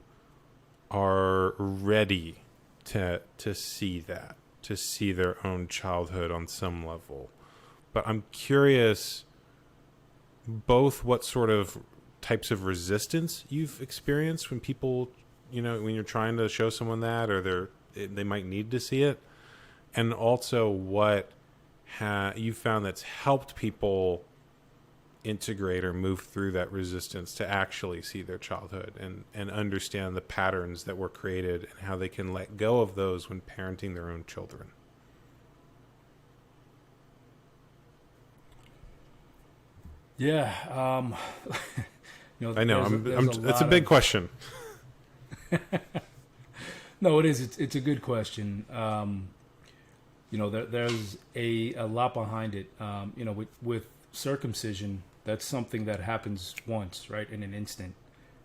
are ready to see that, to see their own childhood on some level. But I'm curious both what sort of types of resistance you've experienced when people, when you're trying to show someone that, or they might need to see it, and also what you found that's helped people integrate or move through that resistance to actually see their childhood and understand the patterns that were created and how they can let go of those when parenting their own children. Yeah. I know. It's a big question. No, it is. It's a good question. There's a lot behind it. With circumcision, that's something that happens once, right, in an instant,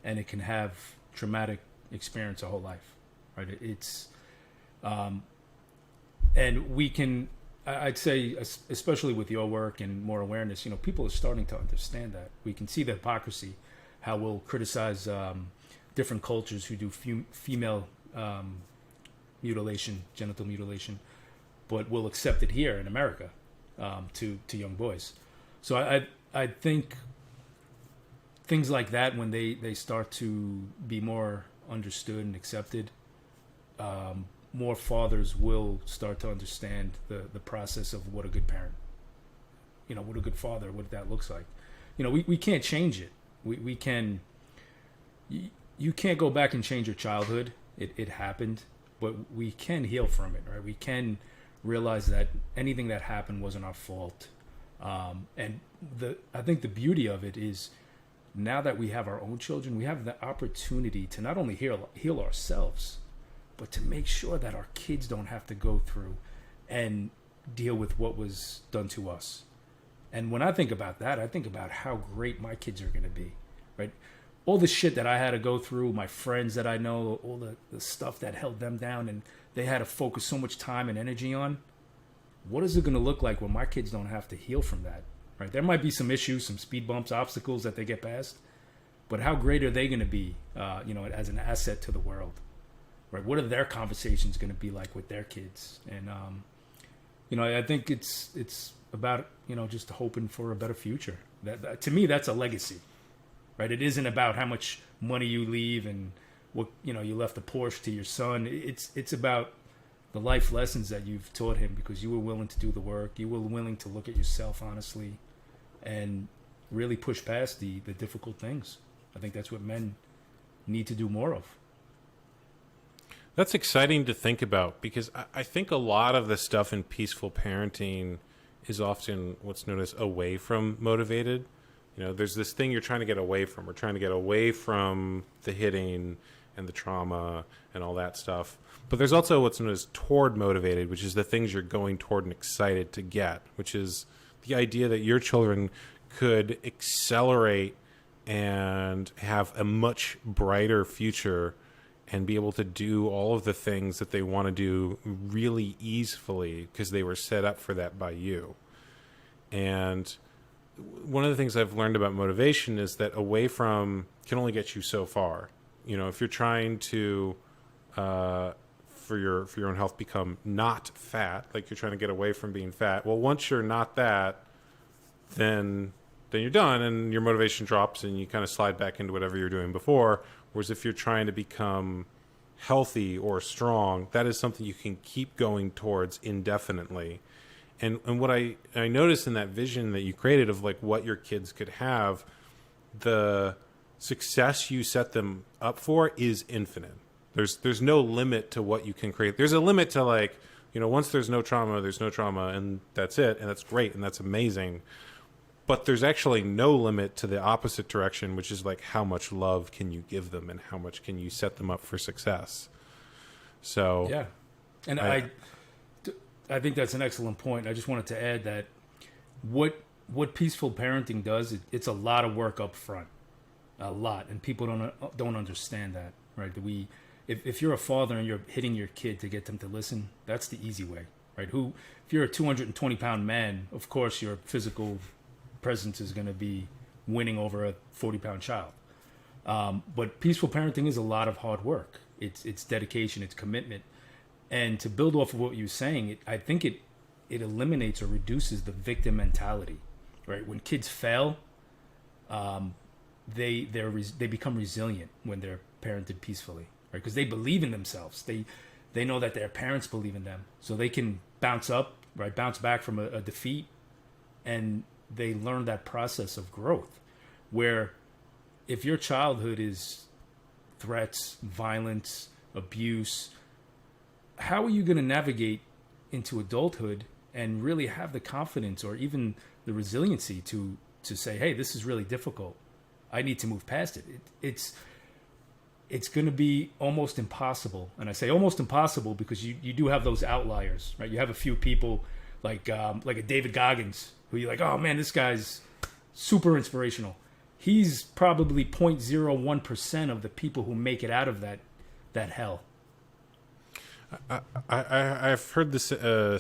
and it can have traumatic experience a whole life, right? It's, and we can, I'd say, especially with your work and more awareness, people are starting to understand that. We can see the hypocrisy, how we'll criticize different cultures who do female mutilation, genital mutilation, but we'll accept it here in America to young boys. So I think things like that, when they start to be more understood and accepted, more fathers will start to understand the process of what a good parent, what a good father, what that looks like. We can't change it. We can, you can't go back and change your childhood. It happened, but we can heal from it, right? We can realize that anything that happened wasn't our fault. And I think the beauty of it is, now that we have our own children, we have the opportunity to not only heal ourselves, but to make sure that our kids don't have to go through and deal with what was done to us. And when I think about that, I think about how great my kids are going to be, right? All the shit that I had to go through, my friends that I know, all the stuff that held them down and they had to focus so much time and energy on. What is it going to look like when my kids don't have to heal from that, right? There might be some issues, some speed bumps, obstacles that they get past, but how great are they going to be, as an asset to the world, right? What are their conversations going to be like with their kids? And, I think it's about, just hoping for a better future. That to me, that's a legacy, right? It isn't about how much money you leave and what, you left a Porsche to your son. It's about the life lessons that you've taught him because you were willing to do the work. You were willing to look at yourself honestly and really push past the difficult things. I think that's what men need to do more of. That's exciting to think about because I think a lot of the stuff in peaceful parenting is often what's known as away from motivated. There's this thing you're trying to get away from. We're trying to get away from the hitting and the trauma and all that stuff. But there's also what's known as toward motivated, which is the things you're going toward and excited to get, which is the idea that your children could accelerate and have a much brighter future and be able to do all of the things that they want to do really easily because they were set up for that by you. And one of the things I've learned about motivation is that away from can only get you so far. If you're trying to, for your own health, become not fat, like you're trying to get away from being fat. Well, once you're not that, then you're done and your motivation drops and you kind of slide back into whatever you're doing before. Whereas if you're trying to become healthy or strong, that is something you can keep going towards indefinitely. And what I noticed in that vision that you created of like what your kids could have, the success you set them up for is infinite. There's no limit to what you can create. There's a limit to like, once there's no trauma and that's it. And that's great. And that's amazing. But there's actually no limit to the opposite direction, which is like how much love can you give them and how much can you set them up for success. So yeah. And I think that's an excellent point. I just wanted to add that what peaceful parenting does, it's a lot of work up front, a lot, and people don't understand that, right? If you're a father and you're hitting your kid to get them to listen, that's the easy way, right? If you're a 220-pound man, of course your physical presence is going to be winning over a 40-pound child. But peaceful parenting is a lot of hard work. It's dedication, it's commitment. And to build off of what you were saying, I think it eliminates or reduces the victim mentality, right? When kids fail, they become resilient when they're parented peacefully, right? Because they believe in themselves. They know that their parents believe in them, so they can bounce back from a defeat, and they learn that process of growth. Where if your childhood is threats, violence, abuse, how are you going to navigate into adulthood and really have the confidence or even the resiliency to say, hey, this is really difficult. I need to move past it. It's going to be almost impossible. And I say almost impossible because you do have those outliers, right? You have a few people like a David Goggins who you're like, oh man, this guy's super inspirational. He's probably 0.01% of the people who make it out of that hell. I've heard this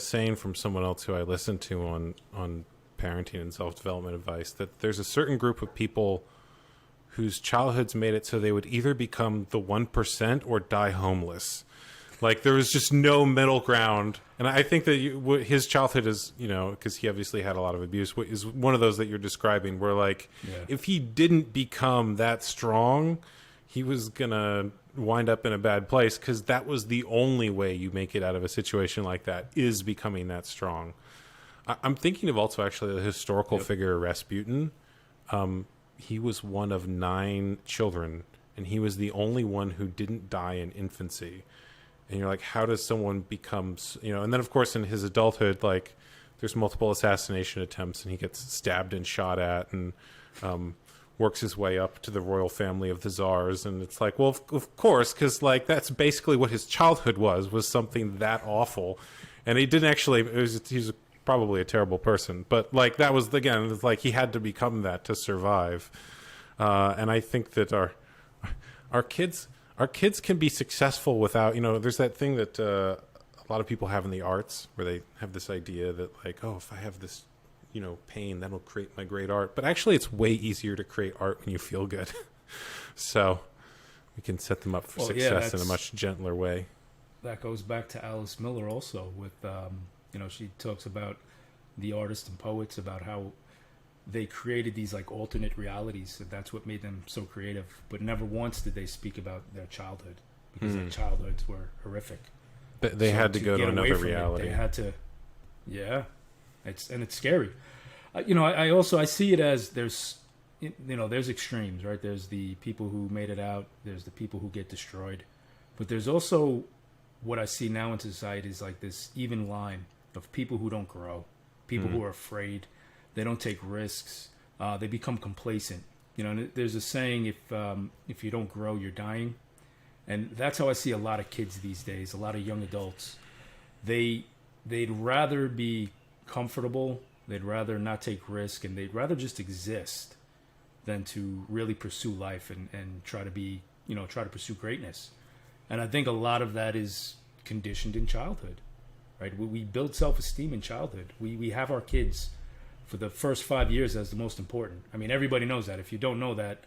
saying from someone else who I listen to on parenting and self-development advice that there's a certain group of people whose childhoods made it so they would either become the 1% or die homeless. Like there was just no middle ground. And I think that his childhood is, because he obviously had a lot of abuse, is one of those that you're describing where like, if he didn't become that strong, he was going to wind up in a bad place because that was the only way you make it out of a situation like that is becoming that strong. I'm thinking of also actually the historical figure Rasputin. He was one of 9 children and he was the only one who didn't die in infancy. And you're like, how does someone become, and then of course in his adulthood, like there's multiple assassination attempts and he gets stabbed and shot at and works his way up to the royal family of the czars. And it's like, well, of course, because like that's basically what his childhood was something that awful. And he didn't actually, he's probably a terrible person, but like that was, again, it's like he had to become that to survive. And I think that our kids can be successful without, there's that thing that a lot of people have in the arts where they have this idea that like, oh, if I have this, pain, that'll create my great art. But actually it's way easier to create art when you feel good. So we can set them up for success in a much gentler way. That goes back to Alice Miller also with, she talks about the artists and poets, about how they created these like alternate realities. And that's what made them so creative. But never once did they speak about their childhood, because their childhoods were horrific. They So had to go to get away another from it, reality. they had to, yeah. It's scary. I see it as there's extremes, right? There's the people who made it out. There's the people who get destroyed. But there's also what I see now in society is like this even line of people who don't grow, people who are afraid, they don't take risks, they become complacent. And there's a saying, if you don't grow, you're dying. And that's how I see a lot of kids these days, a lot of young adults. They'd rather be comfortable, they'd rather not take risk, and they'd rather just exist than to really pursue life and try to pursue greatness. And I think a lot of that is conditioned in childhood, right? We build self-esteem in childhood. We have our kids for the first 5 years as the most important. I mean, everybody knows that. If you don't know that,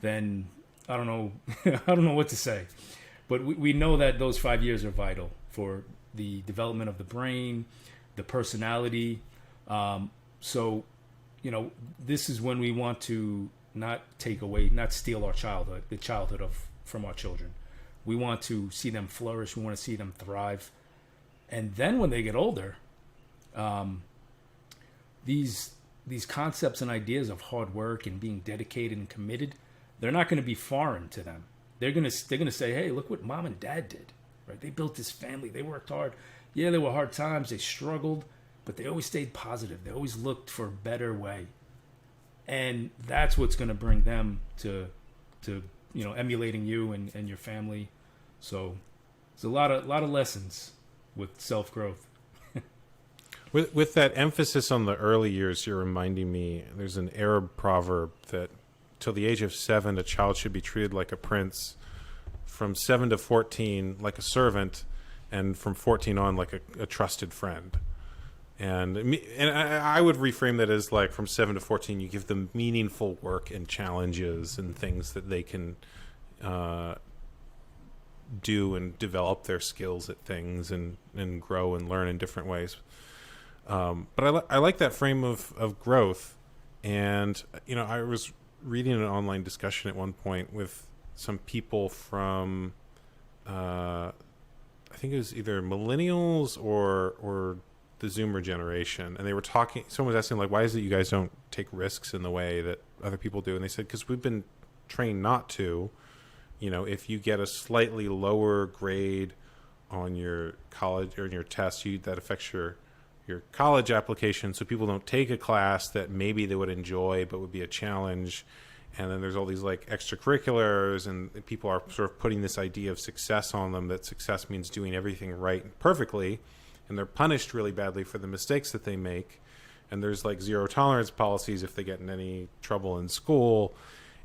then I don't know. I don't know what to say. But we know that those 5 years are vital for the development of the brain, the personality. So, this is when we want to not steal our childhood, the childhood from our children. We want to see them flourish. We want to see them thrive. And then when they get older, these concepts and ideas of hard work and being dedicated and committed, they're not going to be foreign to them. They're going to say, hey, look what mom and dad did, right? They built this family. They worked hard. Yeah, there were hard times. They struggled, but they always stayed positive. They always looked for a better way. And that's what's going to bring them to emulating you and your family. So there's a lot of lessons with self-growth. With that emphasis on the early years, you're reminding me, there's an Arab proverb that till the age of 7, a child should be treated like a prince, from 7 to 14 like a servant, and from 14 on like a trusted friend. And I would reframe that as like from 7 to 14, you give them meaningful work and challenges and things that they can do and develop their skills at things and grow and learn in different ways. But I like that frame of growth. And, I was reading an online discussion at one point with some people from, I think it was either millennials or the Zoomer generation. And they were talking, someone was asking, like, why is it you guys don't take risks in the way that other people do? And they said, because we've been trained not to. If you get a slightly lower grade on your college or in your test, that affects your college application, so people don't take a class that maybe they would enjoy but would be a challenge. And then there's all these like extracurriculars, and people are sort of putting this idea of success on them, that success means doing everything right and perfectly, and they're punished really badly for the mistakes that they make. And there's like zero tolerance policies if they get in any trouble in school.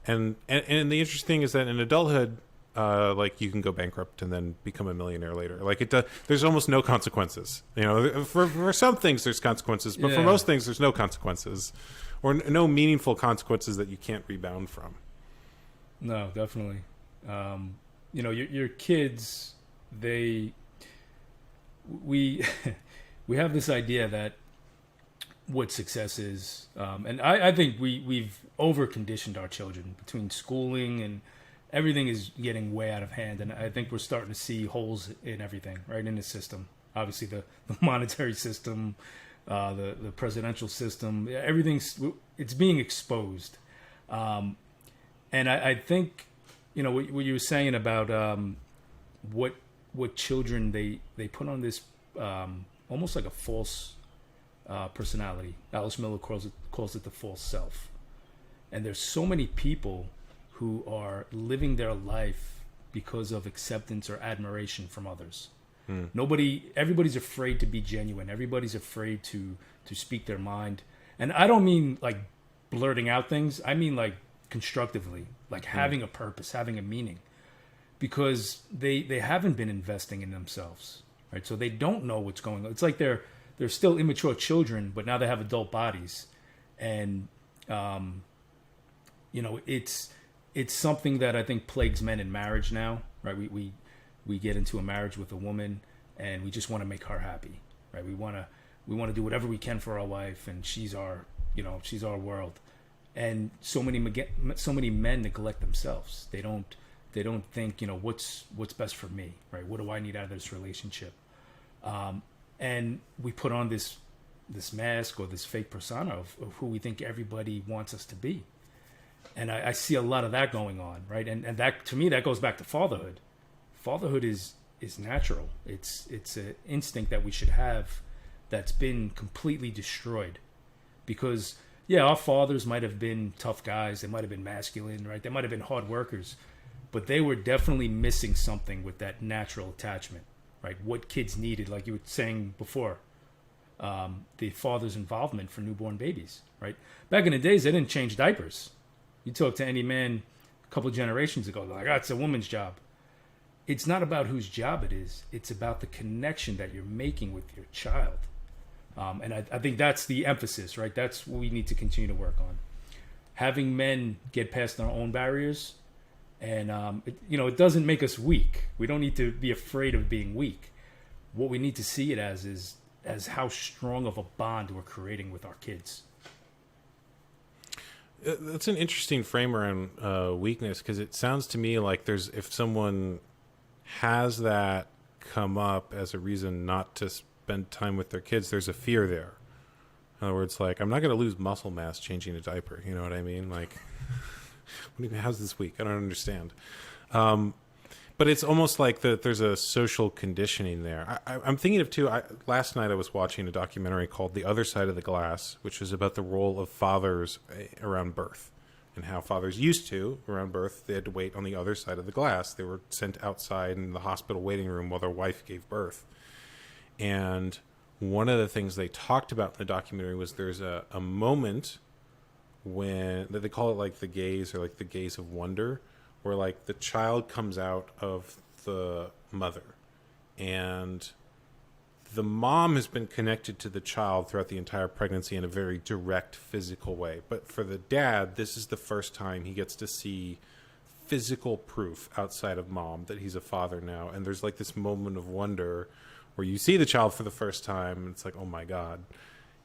And the interesting thing is that in adulthood, like you can go bankrupt and then become a millionaire later. Like there's almost no consequences. For some things there's consequences, but for most things there's no consequences, or no meaningful consequences that you can't rebound from. No, definitely. Your kids, we have this idea that what success is, and I think we've over-conditioned our children between schooling, and everything is getting way out of hand. And I think we're starting to see holes in everything, right, in the system. Obviously the monetary system, the presidential system, it's being exposed. And I think what you were saying about what children they put on this almost like a false personality. Alice Miller calls it the false self. And there's so many people who are living their life because of acceptance or admiration from others. Everybody's afraid to be genuine. Everybody's afraid to speak their mind. And I don't mean like blurting out things. I mean like constructively, like having a purpose, having a meaning, because they haven't been investing in themselves, right? So they don't know what's going on. It's like they're still immature children, but now they have adult bodies. And, it's something that I think plagues men in marriage now, right? We get into a marriage with a woman and we just want to make her happy, right? We want to do whatever we can for our wife, and she's our she's our world. And so many men neglect themselves. They don't think, what's best for me, right? What do I need out of this relationship? And we put on this mask or this fake persona of who we think everybody wants us to be. And I see a lot of that going on, right? And that, to me, that goes back to fatherhood. Fatherhood is natural. It's an instinct that we should have that's been completely destroyed. Because, yeah, our fathers might have been tough guys. They might have been masculine, right? They might have been hard workers. But they were definitely missing something with that natural attachment, right? What kids needed, like you were saying before, the father's involvement for newborn babies, right? Back in the days, they didn't change diapers. You talk to any man a couple of generations ago, they're like, it's a woman's job. It's not about whose job it is. It's about the connection that you're making with your child. And I think that's the emphasis, right? That's what we need to continue to work on. Having men get past their own barriers. And, it doesn't make us weak. We don't need to be afraid of being weak. What we need to see it as how strong of a bond we're creating with our kids. That's an interesting frame around weakness, because it sounds to me like if someone has that come up as a reason not to spend time with their kids, there's a fear there. In other words, like, I'm not going to lose muscle mass changing a diaper. You know what I mean? Like, how's this week? I don't understand. But it's almost like there's a social conditioning there. I'm thinking of, too, last night I was watching a documentary called The Other Side of the Glass, which was about the role of fathers around birth, and how fathers used to, around birth, they had to wait on the other side of the glass. They were sent outside in the hospital waiting room while their wife gave birth. And one of the things they talked about in the documentary was there's a moment when they call it like the gaze, or like the gaze of wonder, where like the child comes out of the mother, and the mom has been connected to the child throughout the entire pregnancy in a very direct physical way. But for the dad, this is the first time he gets to see physical proof outside of mom that he's a father now. And there's like this moment of wonder where you see the child for the first time, and it's like, oh my God.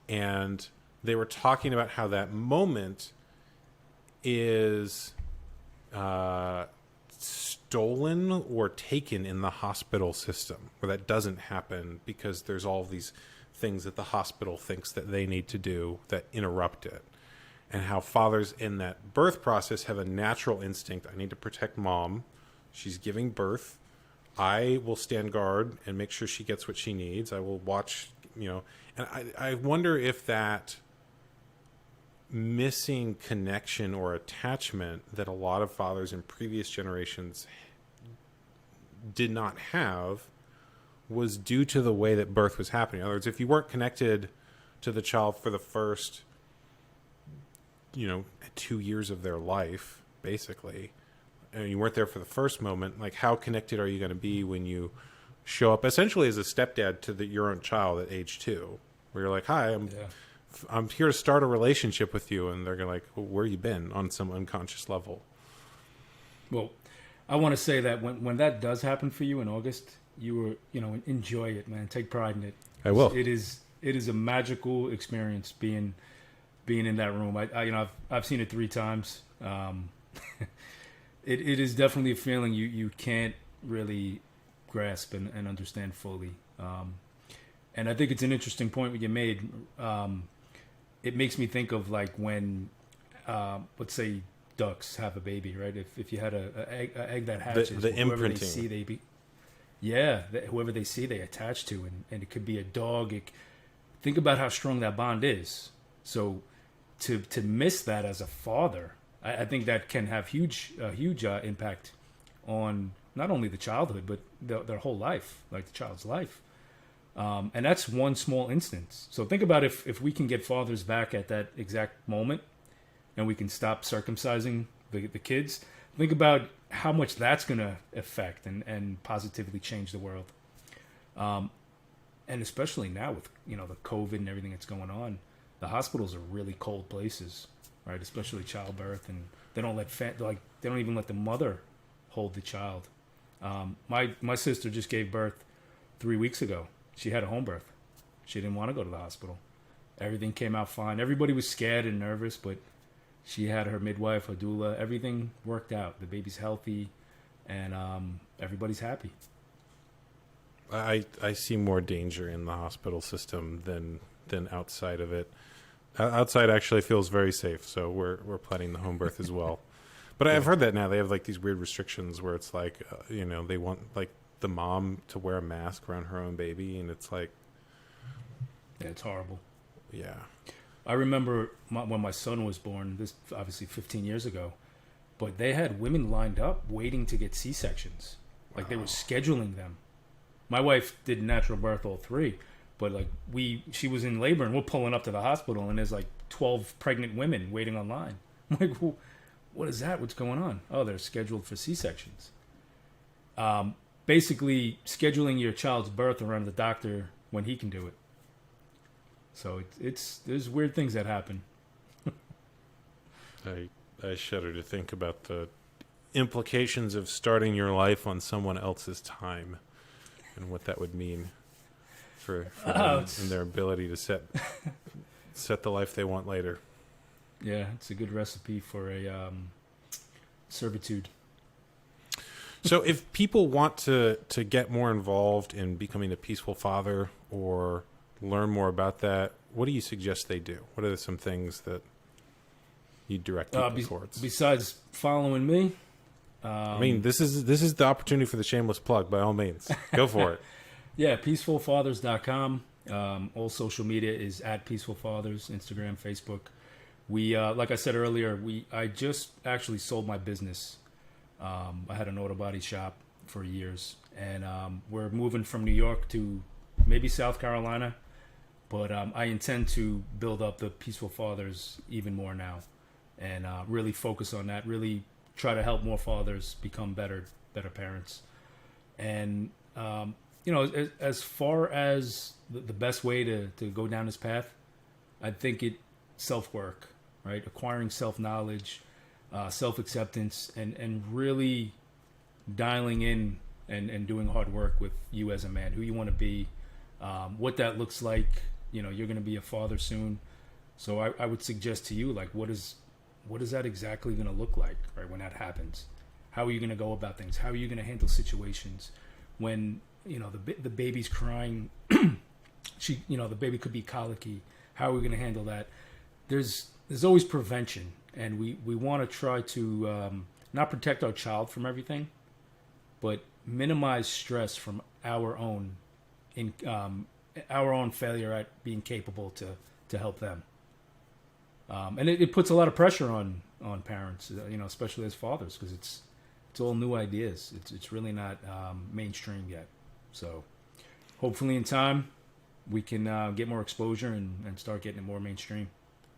And they were talking about how that moment is stolen or taken in the hospital system, where that doesn't happen because there's all these things that the hospital thinks that they need to do that interrupt it. And how fathers in that birth process have a natural instinct. I need to protect mom. She's giving birth. I will stand guard and make sure she gets what she needs. I will watch, and I wonder if that missing connection or attachment that a lot of fathers in previous generations did not have was due to the way that birth was happening. In other words, if you weren't connected to the child for the first, 2 years of their life, basically, and you weren't there for the first moment, like, how connected are you going to be when you show up essentially as a stepdad to your own child at age 2, where you're like, hi, I'm here to start a relationship with you, and they're gonna like, well, where you been, on some unconscious level. Well, I want to say that when that does happen for you in August, you enjoy it, man. Take pride in it. I will. It is a magical experience being in that room. I've seen it 3 times. It is definitely a feeling you can't really grasp and understand fully. And I think it's an interesting point that you made. It makes me think of like when, let's say, ducks have a baby, right? If you had an egg that hatches, the whoever imprinting. they see, whoever they see, they attach to, and it could be a dog. Think about how strong that bond is. So to miss that as a father, I think that can have huge impact on not only the childhood, but their whole life, like the child's life. And that's one small instance. So think about if we can get fathers back at that exact moment, and we can stop circumcising the kids. Think about how much that's going to affect and positively change the world. And especially now with the COVID and everything that's going on, the hospitals are really cold places, right? Especially childbirth, and they don't they don't even let the mother hold the child. My sister just gave birth 3 weeks ago. She had a home birth. She didn't want to go to the hospital. Everything came out fine. Everybody was scared and nervous, but she had her midwife, her doula. Everything worked out. The baby's healthy, and everybody's happy. I see more danger in the hospital system than outside of it. Outside actually feels very safe, so we're planning the home birth as well. But I've heard that now they have like these weird restrictions where it's like they want like the mom to wear a mask around her own baby, and it's like, yeah, it's horrible. Yeah, I remember when my son was born. This obviously 15 years ago, but they had women lined up waiting to get C-sections. Like they were scheduling them. My wife did natural birth all three, but like she was in labor and we're pulling up to the hospital and there's like 12 pregnant women waiting online. I'm like, well, what is that? What's going on? Oh, they're scheduled for C-sections. Basically scheduling your child's birth around the doctor when he can do it. So there's weird things that happen. I shudder to think about the implications of starting your life on someone else's time and what that would mean for them and their ability to set the life they want later. Yeah, it's a good recipe for a servitude. So if people want to get more involved in becoming a peaceful father or learn more about that, what do you suggest they do? What are some things that you direct people towards? Besides following me? I mean, this is the opportunity for the shameless plug, by all means. Go for it. Yeah, peacefulfathers.com. All social media is at Peaceful Fathers, Instagram, Facebook. We, like I said earlier, I just actually sold my business. I had an auto body shop for years, and we're moving from New York to maybe South Carolina, but I intend to build up the Peaceful Fathers even more now, and really focus on that, really try to help more fathers become better parents. And as far as the best way to go down this path, I think self-work, right? Acquiring self-knowledge, self-acceptance, and really dialing in and doing hard work with you as a man, who you want to be, what that looks like. You're going to be a father soon. So I would suggest to you, like, what is that exactly going to look like, right, when that happens? How are you going to go about things? How are you going to handle situations when, the baby's crying? The baby could be colicky. How are we going to handle that? There's always prevention, and we want to try to not protect our child from everything, but minimize stress from our own failure at being capable to help them. And it puts a lot of pressure on parents, especially as fathers, because it's all new ideas. It's really not mainstream yet. So hopefully in time we can get more exposure and start getting it more mainstream.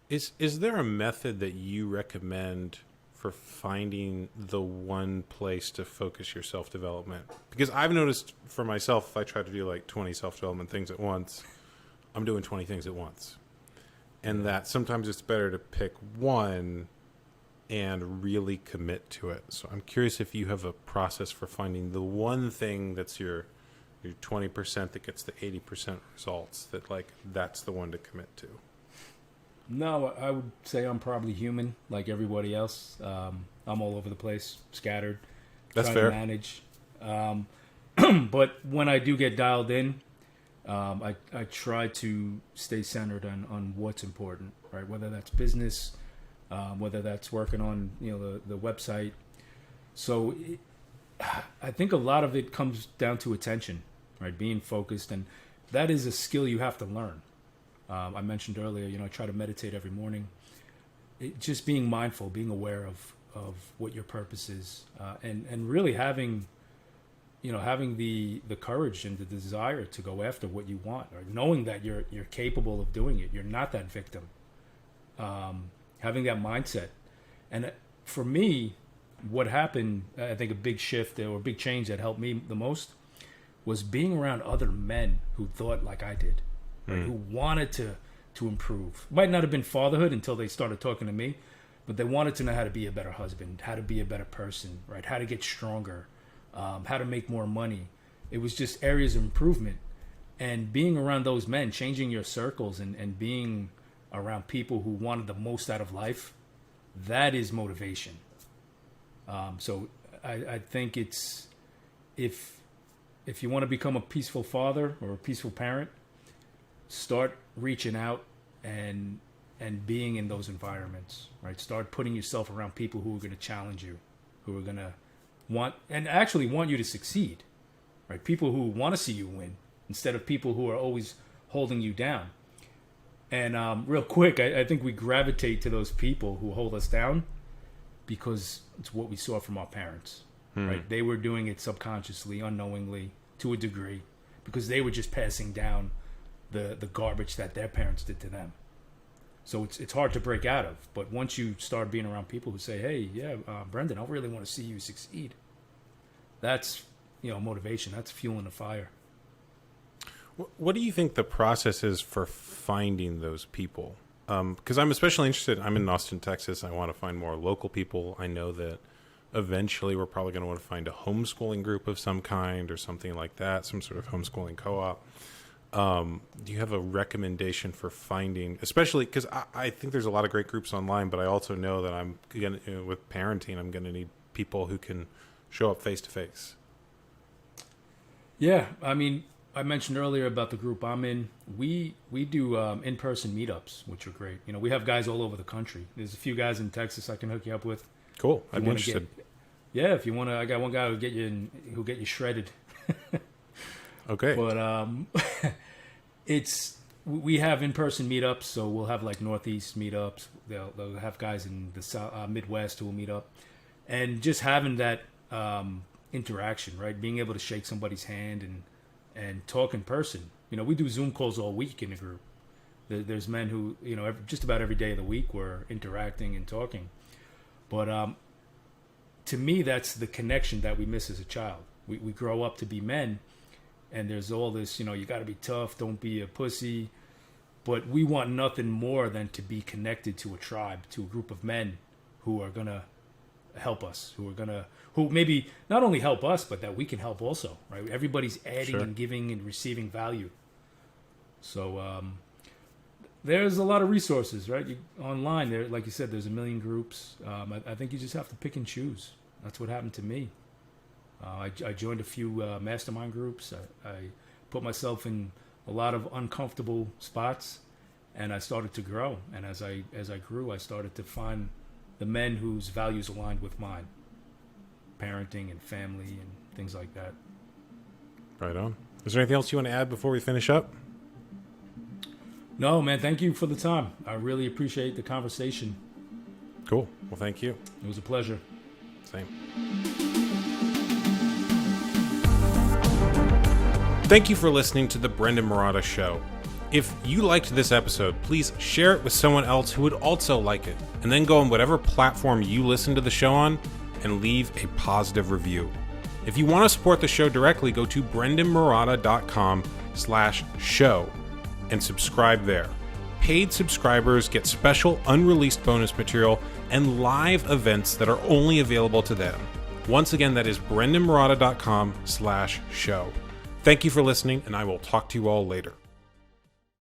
Is there a method that you recommend for finding the one place to focus your self-development? Because I've noticed for myself, if I try to do like 20 self-development things at once, I'm doing 20 things at once. And that sometimes it's better to pick one and really commit to it. So I'm curious if you have a process for finding the one thing that's your 20% that gets the 80% results, that's the one to commit to. No, I would say I'm probably human, like everybody else. I'm all over the place, scattered. That's trying fair. To manage. But when I do get dialed in, I try to stay centered on what's important, right? Whether that's business, whether that's working on the website. So I think a lot of it comes down to attention, right? Being focused, and that is a skill you have to learn. I mentioned earlier, I try to meditate every morning. Just being mindful, being aware of what your purpose is, and really having the courage and the desire to go after what you want, or knowing that you're capable of doing it. You're not that victim. Having that mindset. And for me, what happened, I think a big shift or a big change that helped me the most was being around other men who thought like I did, right? Who wanted to improve. Might not have been fatherhood until they started talking to me, but they wanted to know how to be a better husband, how to be a better person, right? How to get stronger, how to make more money. It was just areas of improvement. And being around those men, changing your circles and being around people who wanted the most out of life, that is motivation. So I think it's, if you want to become a peaceful father or a peaceful parent, start reaching out and being in those environments, right? Start putting yourself around people who are going to challenge you, who are going to want you to succeed, right? People who want to see you win instead of people who are always holding you down. And real quick, I think we gravitate to those people who hold us down because it's what we saw from our parents, right? They were doing it subconsciously, unknowingly, to a degree, because they were just passing down the garbage that their parents did to them. So it's hard to break out of. But once you start being around people who say, hey, yeah, Brendon, I really want to see you succeed, that's, motivation. That's fuel in the fire. What do you think the process is for finding those people? Because I'm especially interested. I'm in Austin, Texas. I want to find more local people. I know that eventually we're probably going to want to find a homeschooling group of some kind or something like that, some sort of homeschooling co-op. Do you have a recommendation for finding, especially because I think there's a lot of great groups online, but I also know that with parenting, I'm going to need people who can show up face to face. Yeah. I mean, I mentioned earlier about the group I'm in. We do in-person meetups, which are great. We have guys all over the country. There's a few guys in Texas I can hook you up with. Cool. I'd be interested. If you want to, I got one guy who'll get you shredded. Okay. But we have in-person meetups, so we'll have like Northeast meetups. They'll have guys in the Midwest who will meet up, and just having that interaction, right? Being able to shake somebody's hand and talk in person. We do Zoom calls all week in the group. There's men who, just about every day of the week we're interacting and talking. But to me, that's the connection that we miss as a child. We grow up to be men, and there's all this, you got to be tough, don't be a pussy. But we want nothing more than to be connected to a tribe, to a group of men who are going to help us, who maybe not only help us, but that we can help also, right? Everybody's adding and giving and receiving value. So there's a lot of resources, right? Online, there, like you said, there's a million groups. I think you just have to pick and choose. That's what happened to me. I joined a few mastermind groups. I put myself in a lot of uncomfortable spots, and I started to grow. And as I grew, I started to find the men whose values aligned with mine, parenting and family and things like that. Right on. Is there anything else you want to add before we finish up? No, man. Thank you for the time. I really appreciate the conversation. Cool. Well, thank you. It was a pleasure. Same. Thank you for listening to the Brendon Marotta Show. If you liked this episode, please share it with someone else who would also like it, and then go on whatever platform you listen to the show on and leave a positive review. If you want to support the show directly, go to brendonmarotta.com/show and subscribe there. Paid subscribers get special unreleased bonus material and live events that are only available to them. Once again, that is brendonmarotta.com/show. Thank you for listening, and I will talk to you all later.